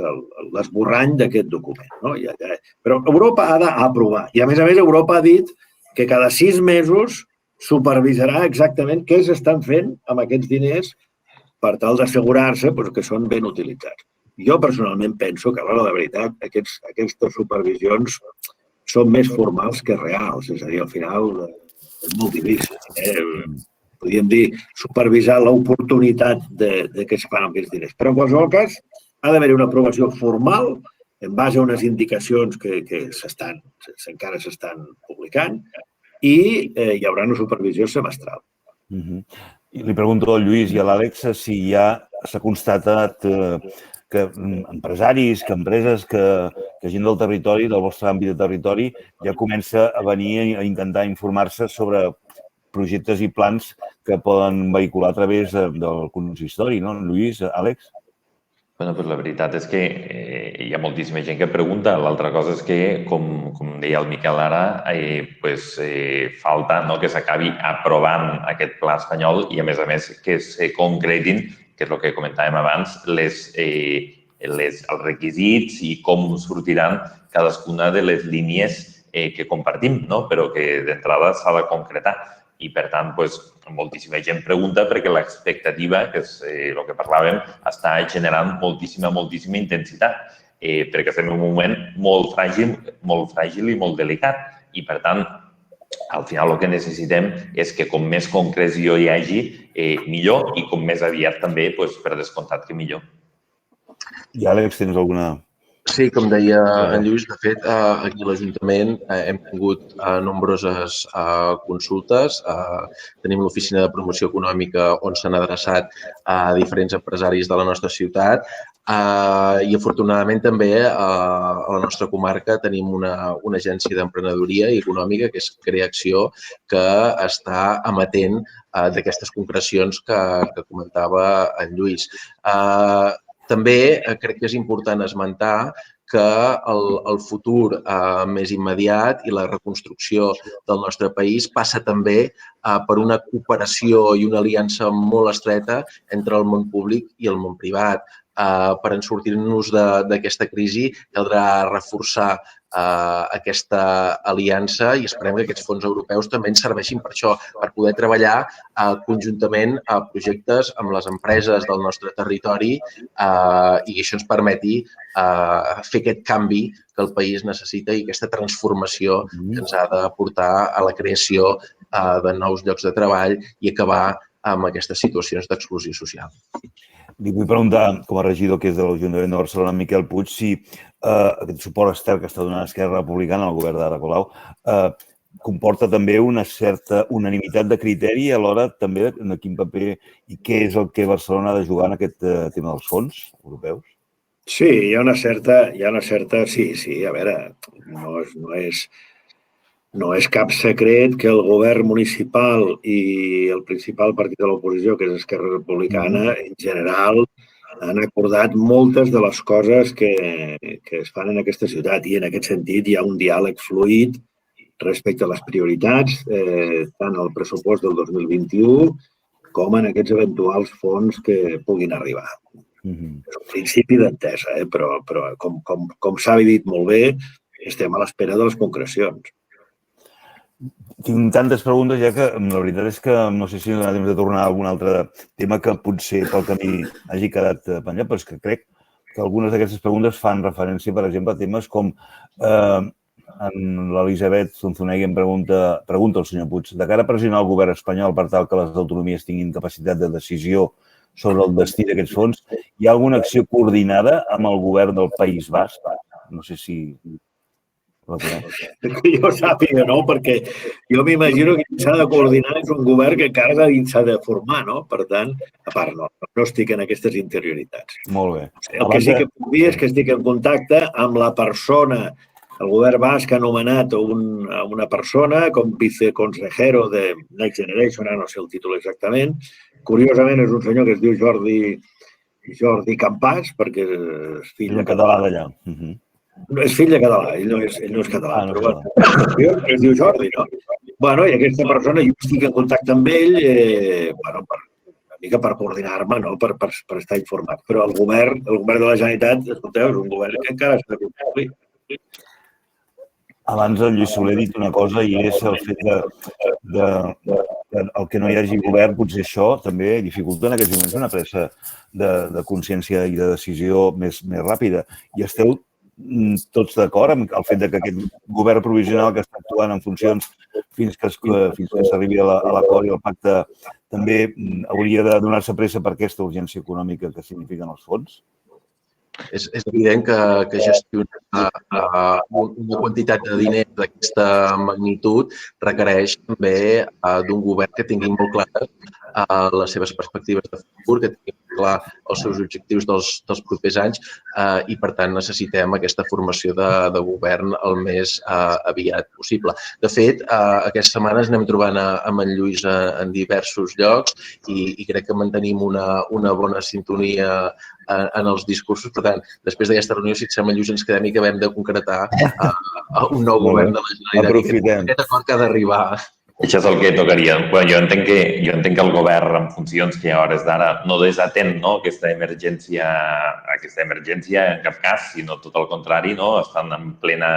l'esborrany d'aquest document. No? Però Europa ha d'aprovar. I a més, Europa ha dit que cada 6 mesos supervisarà exactament què s'estan fent amb aquests diners per tal d'assegurar-se que són ben utilitzats. Jo personalment penso que a l'hora de veritat aquestes supervisions són més formals que reals. És a dir, al final és molt difícil. Podríem dir supervisar l'oportunitat de què es fan aquests diners. Però en qualsevol cas ha d'haver una aprovació formal en base a unes indicacions que encara s'estan publicant i hi haurà una supervisió semestral. I li pregunto al Lluís i a l'Àlex si ja s'ha constatat que empresaris, que empreses, que gent del territori, del vostre àmbit de territori, ja comença a venir a intentar informar-se sobre projectes i plans que poden vehicular a través del consistori, no? Lluís, Àlex? Bueno, pues la veritat és que hi ha moltíssima gent que pregunta. L'altra cosa és que, com deia el Miquel ara, falta que s'acabi aprovant aquest pla espanyol i, a més, que es concretin, que és el que comentàvem abans, els requisits i com sortiran cadascuna de les línies que compartim, però que d'entrada s'ha de concretar. I, per tant, moltíssima gent pregunta perquè l'expectativa, que és el que parlàvem, està generant moltíssima intensitat, perquè estem en un moment molt fràgil i molt delicat. I, per tant, al final el que necessitem és que com més concreció hi hagi, millor, i com més aviat també, per descomptat que millor. I Àlex, tens alguna... Sí, com deia en Lluís, de fet, aquí a l'Ajuntament hem tingut nombroses consultes. Tenim l'Oficina de Promoció Econòmica on s'han adreçat a diferents empresaris de la nostra ciutat i, afortunadament, també a la nostra comarca tenim una agència d'emprenedoria i econòmica, que és Creacció, que està amatent d'aquestes concrecions que comentava en Lluís. També crec que és important esmentar que el futur més immediat i la reconstrucció del nostre país passa també per una cooperació i una aliança molt estreta entre el món públic i el món privat. Per en sortir-nos d'aquesta crisi caldrà reforçar aquesta aliança i esperem que aquests fons europeus també ens serveixin per això, per poder treballar conjuntament a projectes amb les empreses del nostre territori i això ens permeti fer aquest canvi que el país necessita i aquesta transformació que ens ha de portar a la creació de nous llocs de treball i acabar amb aquestes situacions d'exclusió social. Li vull preguntar, com a regidor que és de l'Ajuntament de Barcelona, Miquel Puig, si aquest suport extern que està donant Esquerra Republicana al govern d'Ada Colau comporta també una certa unanimitat de criteri a l'hora també de quin paper i què és el que Barcelona ha de jugar en aquest tema dels fons europeus? Sí, hi ha una certa... Sí, a veure, no és cap secret que el govern municipal i el principal partit de l'oposició, que és Esquerra Republicana, en general han acordat moltes de les coses que es fan en aquesta ciutat i en aquest sentit hi ha un diàleg fluid respecte a les prioritats, tant al pressupost del 2021 com en aquests eventuals fons que puguin arribar. És un principi d'entesa, però com s'ha dit molt bé, estem a l'espera de les concrecions. Tinc tantes preguntes ja que la veritat és que no sé si hi ha temps de tornar a algun altre tema que potser pel camí hagi quedat penjat, però és que crec que algunes d'aquestes preguntes fan referència, per exemple, a temes com l'Elisabet Zunzunegui em pregunta al senyor Puig, de cara a pressionar el govern espanyol per tal que les autonomies tinguin capacitat de decisió sobre el destí d'aquests fons, hi ha alguna acció coordinada amb el govern del País Basc? No sé si... Que jo sàpiga, no? Perquè jo m'imagino que s'ha de coordinar és un govern que encara s'ha de formar, no? Per tant, a part, no estic en aquestes interioritats. Molt bé. El que sí que puc dir és que estic en contacte amb la persona, el govern basc ha anomenat una persona com viceconsejero de Next Generation, ara no sé el títol exactament. Curiosament és un senyor que es diu Jordi Campàs, perquè és fill de català d'allà. És fill de català, ell no és català, però bueno, es diu Jordi, no? Bueno, i aquesta persona, jo estic en contacte amb ell, una mica per coordinar-me, no? Per estar informat. Però el govern de la Generalitat, escolteu, és un govern que encara s'ha de complir. Abans el Lluís Soler ha dit una cosa i és el fet que el que no hi hagi govern, potser això també dificulta en aquests moments una presa de consciència i de decisió més ràpida. I esteu tots d'acord amb el fet que aquest govern provisional que està actuant en funcions fins que s'arribi a l'acord i al pacte també hauria de donar-se pressa per aquesta urgència econòmica que signifiquen els fons? És evident que gestionar una quantitat de diners d'aquesta magnitud requereix també d'un govern que tingui molt clares les seves perspectives de futur, que tingui clar els seus objectius dels propers anys i, per tant, necessitem aquesta formació de govern el més aviat possible. De fet, aquestes setmanes anem trobant amb en Lluís en diversos llocs i crec que mantenim una bona sintonia en els discursos. Per tant, després d'aquesta reunió, si et sembla, Lluís, ens quedem i acabem de concretar un nou govern de la Generalitat. Aprofitem. Aquest acord que ha d'arribar. Això és el que tocaria. Jo entenc que el govern en funcions que a hores d'ara no desatén aquesta emergència en cap cas, sinó tot el contrari, estan en plena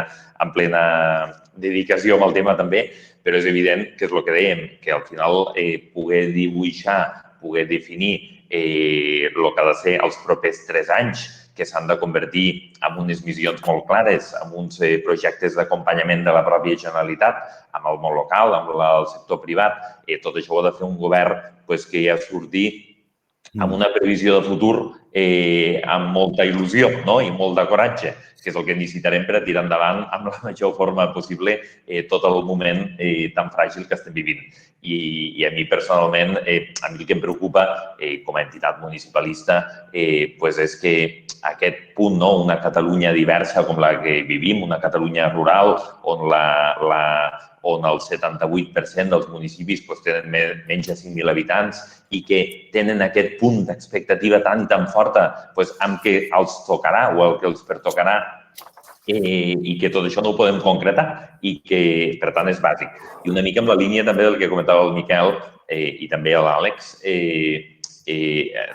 dedicació amb el tema també, però és evident que és el que dèiem, que al final poder dibuixar, poder definir el que ha de ser els propers 3 anys, que s'han de convertir en unes missions molt clares, en uns projectes d'acompanyament de la pròpia Generalitat, amb el món local, amb el sector privat. Tot això ho ha de fer un govern que ja surti amb una previsió de futur amb molta il·lusió i molt de coratge, que és el que necessitarem per a tirar endavant amb la major forma possible tot el moment tan fràgil que estem vivint. I a mi personalment, a mi el que em preocupa com a entitat municipalista és que aquest punt, una Catalunya diversa com la que vivim, una Catalunya rural on el 78% dels municipis tenen menys de 5.000 habitants i que tenen aquest punt d'expectativa tan i tan forta amb què els tocarà o el que els pertocarà i que tot això no ho podem concretar i que, per tant, és bàsic. I una mica amb la línia també del que comentava el Miquel i també l'Àlex,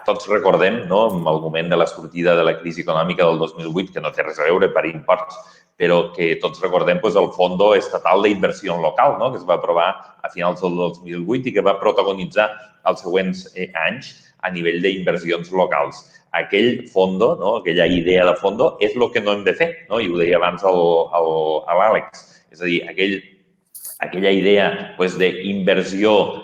tots recordem, en el moment de la sortida de la crisi econòmica del 2008, que no té res a veure per imports, però que tots recordem el Fondo Estatal d'Inversió Local, que es va aprovar a finals del 2008 i que va protagonitzar els següents anys a nivell d'inversions locals. Aquell fondo, aquella idea de fondo, és el que no hem de fer, i ho deia abans l'Àlex. És a dir, aquella idea d'inversió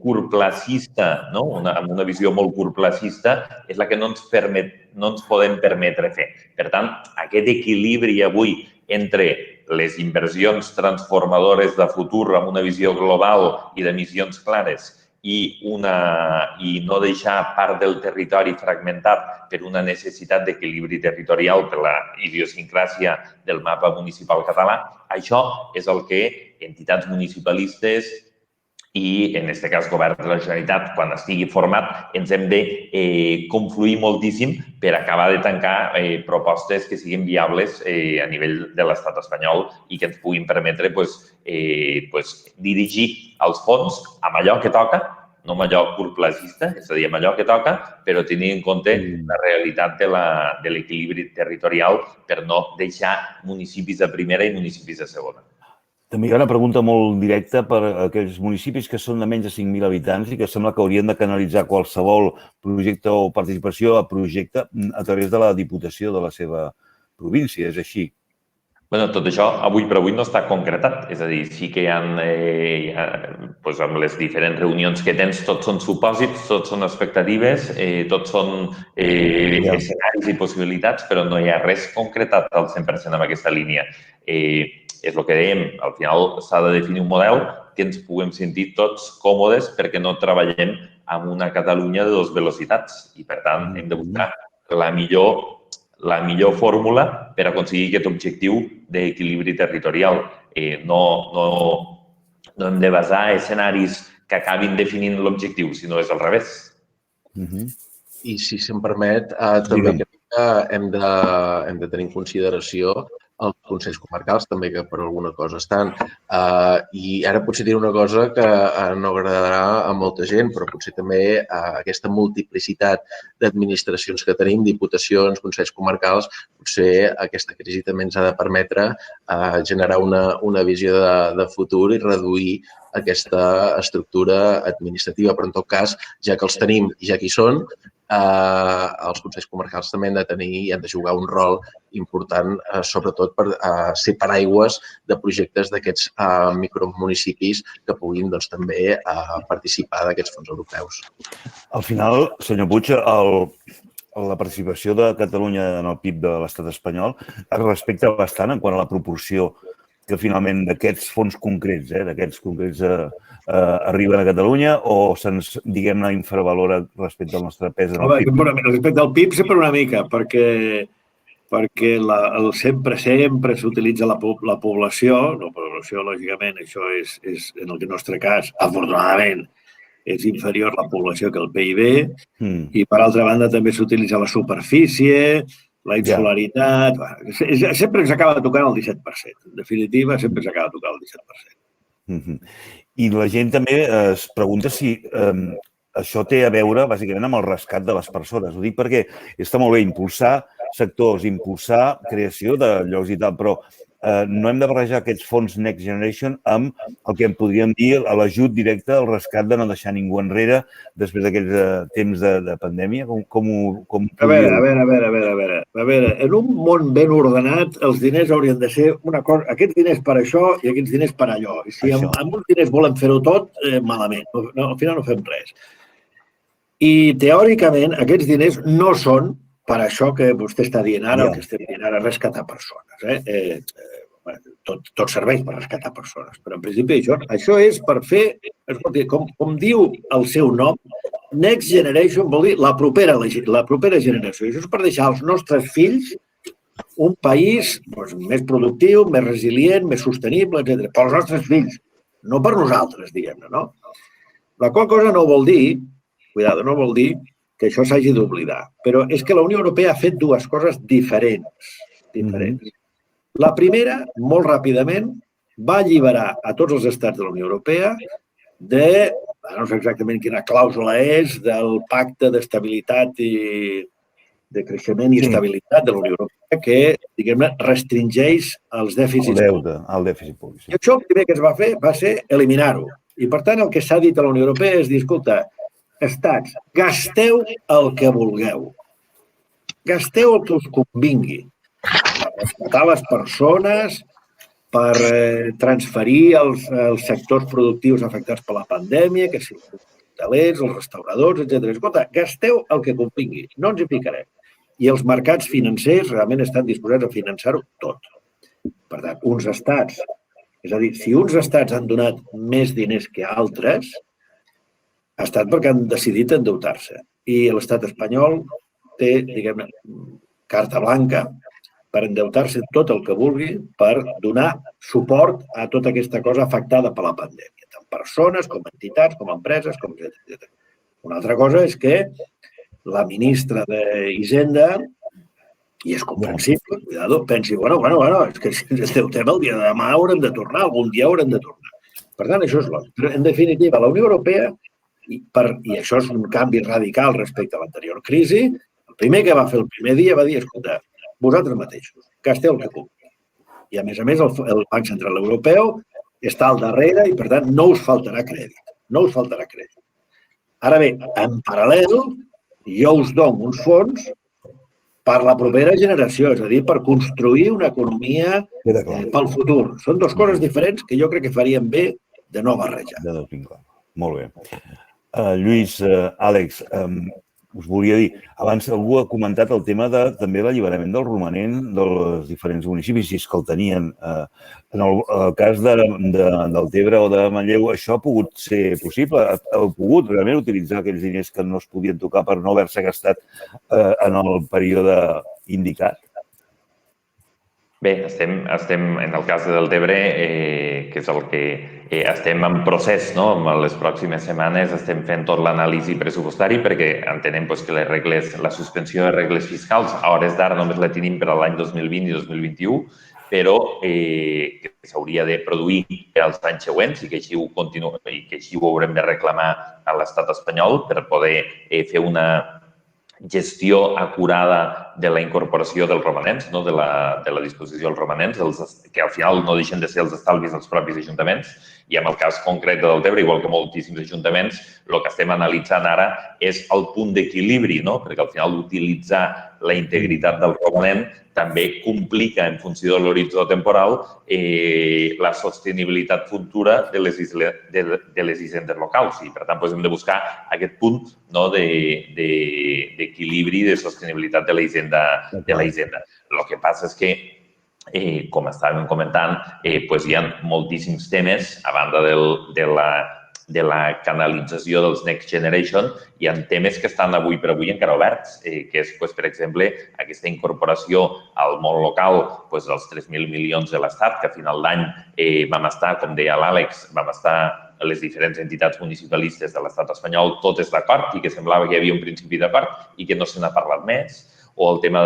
curtplacista, amb una visió molt curtplacista, és la que no ens podem permetre fer. Per tant, aquest equilibri avui entre les inversions transformadores de futur amb una visió global i de missions clares i no deixar part del territori fragmentat per una necessitat d'equilibri territorial per la idiosincràsia del mapa municipal català, això és el que entitats municipalistes i, en aquest cas, govern de la Generalitat, quan estigui format, ens hem de confluir moltíssim per acabar de tancar propostes que siguin viables a nivell de l'estat espanyol i que ens puguin permetre dirigir els fons amb allò que toca, no amb allò curtplacista, és a dir, amb allò que toca, però tenint en compte la realitat de l'equilibri territorial per no deixar municipis de primera i municipis de segona. També hi ha una pregunta molt directa per a aquells municipis que són de menys de 5.000 habitants i que sembla que haurien de canalitzar qualsevol projecte o participació a projecte a través de la Diputació de la seva província. És així? Bé, tot això avui per avui no està concretat. És a dir, sí que hi ha, amb les diferents reunions que tens, tots són supòsits, tots són expectatives, tots són escenaris i possibilitats, però no hi ha res concretat al 100% en aquesta línia. És el que dèiem, al final s'ha de definir un model que ens puguem sentir tots còmodes perquè no treballem amb una Catalunya de dues velocitats i, per tant, hem de buscar la millor fórmula per aconseguir aquest objectiu d'equilibri territorial. No hem de basar escenaris que acabin definint l'objectiu, sinó és al revés. I, si se'm permet, també crec que hem de tenir en consideració els consells comarcals, també, que per alguna cosa estan. I ara potser diré una cosa que no agradarà a molta gent, però potser també aquesta multiplicitat d'administracions que tenim, diputacions, consells comarcals, potser aquesta crisi també ens ha de permetre generar una visió de futur i reduir aquesta estructura administrativa. Però, en tot cas, ja que els tenim i ja que hi són, els consells comarcals també han de tenir i han de jugar un rol important, sobretot per ser paraigües de projectes d'aquests micromunicipis que puguin també participar d'aquests fons europeus. Al final, senyor Puig, la participació de Catalunya en el PIB de l'estat espanyol es respecta bastant en quant a la proporció que finalment d'aquests fons concrets, arriben a Catalunya o se'ns, diguem-ne, infravalora respecte al nostre pes en el PIB? Respecte al PIB sempre una mica, perquè sempre s'utilitza la població, lògicament, això és, en el nostre cas, afortunadament, és inferior la població que el PIB, i per altra banda també s'utilitza la superfície, la insularitat. Sempre s'acaba tocant el 17%. En definitiva, sempre s'acaba tocant el 17%. I la gent també es pregunta si això té a veure, bàsicament, amb el rescat de les persones. Ho dic perquè està molt bé impulsar sectors, impulsar creació de llocs i tal, però no hem de barrejar aquests fons Next Generation amb el que en podríem dir l'ajut directe al rescat de no deixar ningú enrere després d'aquests temps de pandèmia. A veure, en un món ben ordenat, els diners haurien de ser una cosa, aquests diners per això i aquests diners per allò. I si amb uns diners volem fer-ho tot, malament. Al final no fem res. I, teòricament, aquests diners no són per això que vostè està dient ara, el que estem dient ara, rescatar persones. Tot serveix per rescatar persones, però en principi això és per fer, com diu el seu nom, Next Generation vol dir la propera generació. Això és per deixar als nostres fills un país més productiu, més resilient, més sostenible, etc. Per als nostres fills, no per nosaltres, diguem-ne, no? La qual cosa no vol dir, no vol dir que això s'hagi d'oblidar. Però és que la Unió Europea ha fet dues coses diferents. La primera, molt ràpidament, va alliberar a tots els estats de la Unió Europea no sé exactament quina clàusula del pacte d'estabilitat i de creixement i estabilitat de la Unió Europea, que, diguem-ne, restringeix els dèficits. El dèficit públic. I això el primer que es va fer va ser eliminar-ho. I, per tant, el que s'ha dit a la Unió Europea és dir, escolta, estats, gasteu el que vulgueu. Gasteu el que us convingui. Per rescatar les persones, per transferir els sectors productius afectats per la pandèmia, que si els hotelers, els restauradors, etc. Escolta, gasteu el que convingui, no ens hi ficarem. I els mercats financers realment estan disposats a finançar-ho tot. Per tant, uns estats, és a dir, si uns estats han donat més diners que altres, ha estat perquè han decidit endeutar-se. I l'estat espanyol té, diguem-ne, carta blanca per endeutar-se tot el que vulgui per donar suport a tota aquesta cosa afectada per la pandèmia, tant persones com entitats, com empreses, com etc. Una altra cosa és que la ministra d'Hisenda, i és comprensible, cuidado, pensi, bueno, és que si ens endeutem el dia de demà haurem de tornar, algun dia haurem de tornar. Per tant, això és lògic. Però, en definitiva, la Unió Europea, i això és un canvi radical respecte a l'anterior crisi, el primer que va fer el primer dia va dir, escolta, vosaltres mateixos, gasteu el que pugui. I, a més, el Banc Central Europeu està al darrere i, per tant, no us faltarà crèdit. No us faltarà crèdit. Ara bé, en paral·lel, jo us dono uns fons per la propera generació, és a dir, per construir una economia pel futur. Són dues coses diferents que jo crec que farien bé de no barrejar. Molt bé. Lluís, Àlex, us volia dir, abans algú ha comentat el tema de també l'alliberament del romanent dels diferents municipis, si és que el tenien. En el cas del Tebre o de Manlleu, això ha pogut ser possible? Heu pogut realment utilitzar aquells diners que no es podien tocar per no haver-se gastat en el període indicat? Bé, estem en el cas del Tebre, que és el que estem en procés, no? En les pròximes setmanes estem fent tot l'anàlisi pressupostari perquè entenem que les regles, la suspensió de regles fiscals a hores d'ara només la tenim per a l'any 2020 i 2021, però que s'hauria de produir per als anys següents i que així ho haurem de reclamar a l'estat espanyol per poder fer una gestió acurada de la incorporació dels romanents, no? de la disposició dels romanents, que al final no deixen de ser els estalvis dels propis ajuntaments. I en el cas concret del Tebre, igual que moltíssims ajuntaments, el que estem analitzant ara és el punt d'equilibri, no? Perquè al final utilitzar la integritat del romanent també complica, en funció de l'horitzó temporal, la sostenibilitat futura de les hisendes locals. I, per tant, hem de buscar aquest punt d'equilibri, de sostenibilitat de la hisenda. El que passa és que, com estàvem comentant, hi ha moltíssims temes, a banda de la canalització dels Next Generation, hi ha temes que estan avui per avui encara oberts, que és, per exemple, aquesta incorporació al món local dels 3.000 milions de l'Estat, que a final d'any vam estar, com deia l'Àlex, vam estar les diferents entitats municipalistes de l'estat espanyol totes d'acord i que semblava que hi havia un principi d'acord i que no se n'ha parlat més, o el tema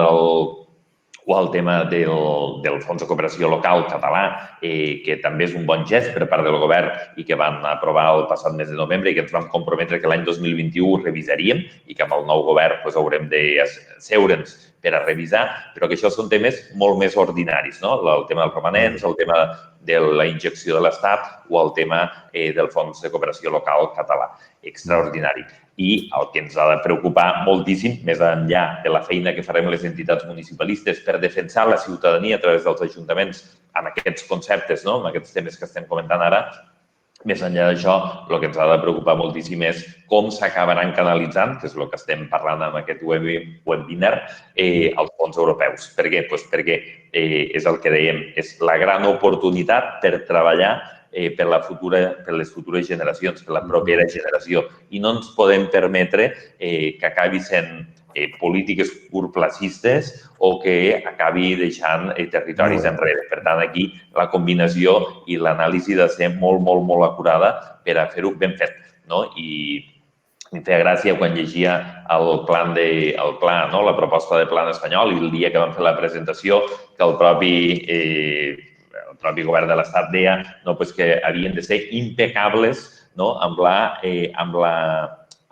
del Fons de Cooperació Local català, que també és un bon gest per part del govern i que van aprovar el passat mes de novembre i que ens vam comprometre que l'any 2021 ho revisaríem i que amb el nou govern haurem de seure'ns per a revisar, però que això són temes molt més ordinaris, no? El tema dels romanents, el tema de la injecció de l'Estat o el tema del Fons de Cooperació Local català. Extraordinari. I el que ens ha de preocupar moltíssim, més enllà de la feina que farem les entitats municipalistes per defensar la ciutadania a través dels ajuntaments amb aquests conceptes, no? Amb aquests temes que estem comentant ara, més enllà d'això, el que ens ha de preocupar moltíssim és com s'acabaran canalitzant, que és el que estem parlant en aquest webinar, els fons europeus. Per què? Perquè és el que dèiem, és la gran oportunitat per treballar per les futures generacions, per la propera generació. I no ens podem permetre que acabi sent polítiques curtplacistes o que acabi deixant territoris enrere. Per tant, aquí la combinació i l'anàlisi ha de ser molt, molt, molt acurada per a fer-ho ben fet. I em feia gràcia quan llegia la proposta de pla espanyol i el dia que vam fer la presentació que el propi govern de l'Estat deia que havien de ser impecables amb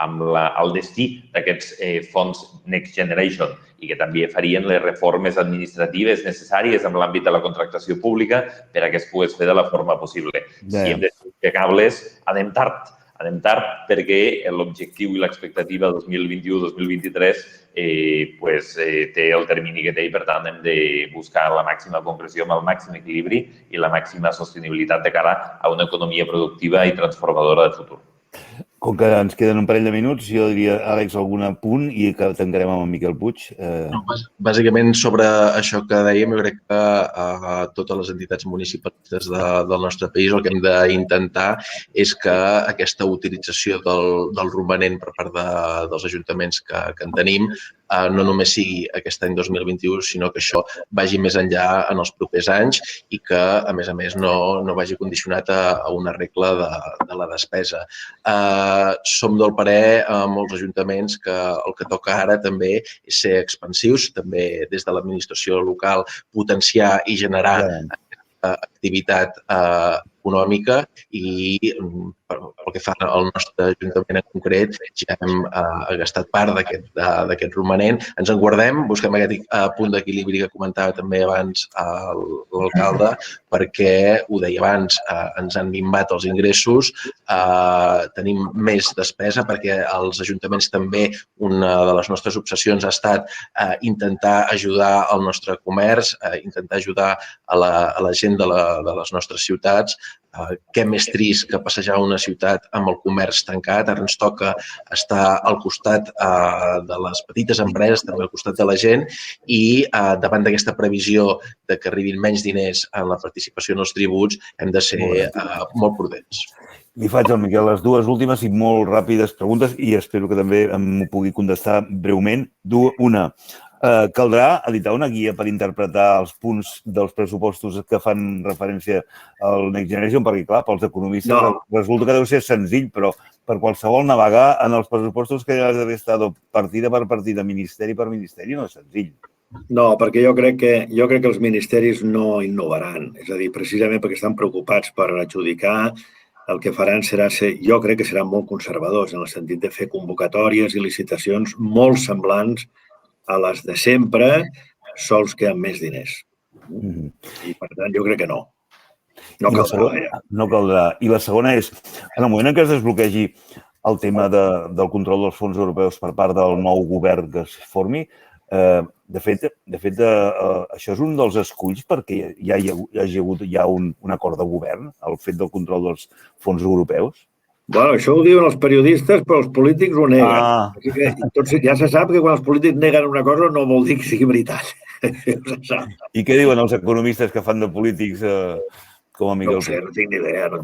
el destí d'aquests fons Next Generation i que també farien les reformes administratives necessàries en l'àmbit de la contractació pública per a que es pogués fer de la forma possible. Si hem de ser impecables, anem tard. Anem tard perquè l'objectiu i l'expectativa 2021-2023 té el termini que té i, per tant, hem de buscar la màxima concreció amb el màxim equilibri i la màxima sostenibilitat de cara a una economia productiva i transformadora de futur. Com que ens queden un parell de minuts, jo diria, Àlex, algun apunt i que tancarem amb en Miquel Puig. Bàsicament, sobre això que dèiem, jo crec que totes les entitats municipalistes del nostre país el que hem d'intentar és que aquesta utilització del romanent per part dels ajuntaments que en tenim no només sigui aquest any 2021, sinó que això vagi més enllà en els propers anys i que, a més, no vagi condicionat a una regla de la despesa. Som del parer, molts ajuntaments, que el que toca ara també és ser expansius, també des de l'administració local potenciar i generar activitat econòmica i pel que fa al nostre ajuntament en concret ja hem gastat part d'aquest romanent. Ens en guardem, busquem aquest punt d'equilibri que comentava també abans l'alcalde perquè, ho deia abans, ens han minvat els ingressos, tenim més despesa perquè els ajuntaments també una de les nostres obsessions ha estat intentar ajudar el nostre comerç, intentar ajudar a la gent de les nostres ciutats. Què més trist que passejar una ciutat amb el comerç tancat. Ara ens toca estar al costat de les petites empreses, també al costat de la gent i davant d'aquesta previsió de que arribin menys diners en la participació en els tributs hem de ser molt prudents. Li faig al Miquel les dues últimes i molt ràpides preguntes i espero que també m'ho pugui contestar breument. Una, caldrà editar una guia per interpretar els punts dels pressupostos que fan referència al Next Generation, perquè, clar, pels economistes resulta que deu ser senzill, però per qualsevol navegar en els pressupostos que ha d'haver estat partida per partida, ministeri per ministeri, no és senzill. No, perquè jo crec que els ministeris no innovaran. És a dir, precisament perquè estan preocupats per adjudicar, el que faran jo crec que seran molt conservadors en el sentit de fer convocatòries i licitacions molt semblants a les de sempre, sols que amb més diners. I, per tant, jo crec que no. No caldrà. I la segona és, en el moment en què es desbloquegi el tema del control dels fons europeus per part del nou govern que es formi, de fet, això és un dels esculls perquè hi hagi hagut un acord de govern, el fet del control dels fons europeus? Bueno, això ho diuen els periodistes, però els polítics ho neguen. Ja se sap que quan els polítics neguen una cosa no vol dir que sigui veritat. I què diuen els economistes que fan de polítics com a Miquel Puig? No tinc ni idea, no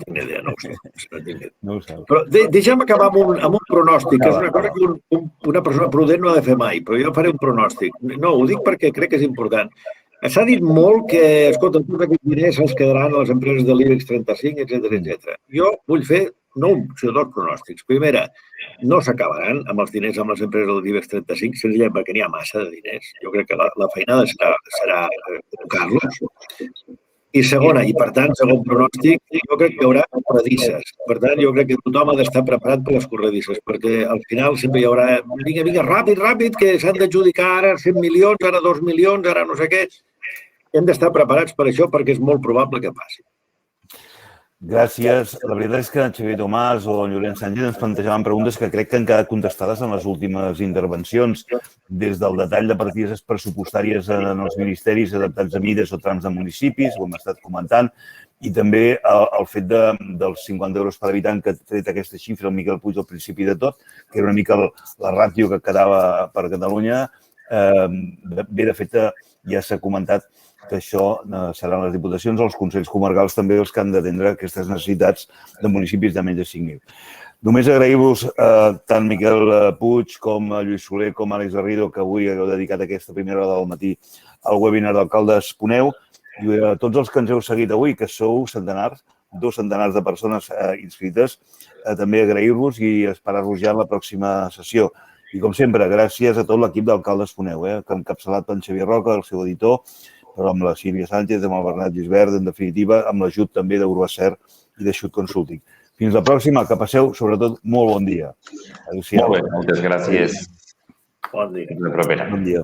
ho sé. No ho sé. Però deixa'm acabar amb un pronòstic, que és una cosa que una persona prudent no ha de fer mai, però jo faré un pronòstic. No, ho dic perquè crec que és important. S'ha dit molt que, escolta, tots aquests diners els quedaran a les empreses de l'IBEX 35, etc. Jo vull fer sinó dos pronòstics. Primera, no s'acabaran amb els diners amb les empreses de l'IBEX 35, senzillament perquè n'hi ha massa de diners. Jo crec que la feinada serà col·locar-los. I segona, i per tant, segon pronòstic, jo crec que hi haurà corredisses. Per tant, jo crec que tothom ha d'estar preparat per les corredisses, perquè al final sempre hi haurà, vinga, ràpid, que s'han d'adjudicar ara 100 milions, ara 2 milions, ara no sé què. Hem d'estar preparats per això perquè és molt probable que passi. Gràcies. La veritat és que en Xavier Tomàs o en Llorenç Sánchez ens plantejaven preguntes que crec que han quedat contestades en les últimes intervencions, des del detall de partides pressupostàries en els ministeris adaptats a mides o trams de municipis, ho hem estat comentant, i també el fet dels 50 euros per habitant que ha tret aquesta xifra el Miquel Puig al principi de tot, que era una mica la ràtio que quedava per Catalunya. Bé, de fet, ja s'ha comentat que això seran les diputacions o els consells comarcals també els que han d'atendre aquestes necessitats de municipis de menys de 5.000. Només agrair-vos tant Miquel Puig com a Lluís Soler com a Àlex Garrido que avui heu dedicat aquesta primera hora del matí al webinar d'Alcaldes Poneu i a tots els que ens heu seguit avui, que sou centenars, 2 centenars de persones inscrites, també agrair-vos i esperar-vos ja en la pròxima sessió. I com sempre, gràcies a tot l'equip d'Alcaldes Poneu, que ha encapçalat per en Xavier Roca, el seu editor, però amb la Sílvia Sánchez, amb el Bernat Gisbert, en definitiva, amb l'ajut també d'Urbacer i de Xut Consulting. Fins la pròxima, que passeu, sobretot, molt bon dia. Adéu-siau. Molt bé, moltes gràcies. Bon dia. Fins la propera. Bon dia.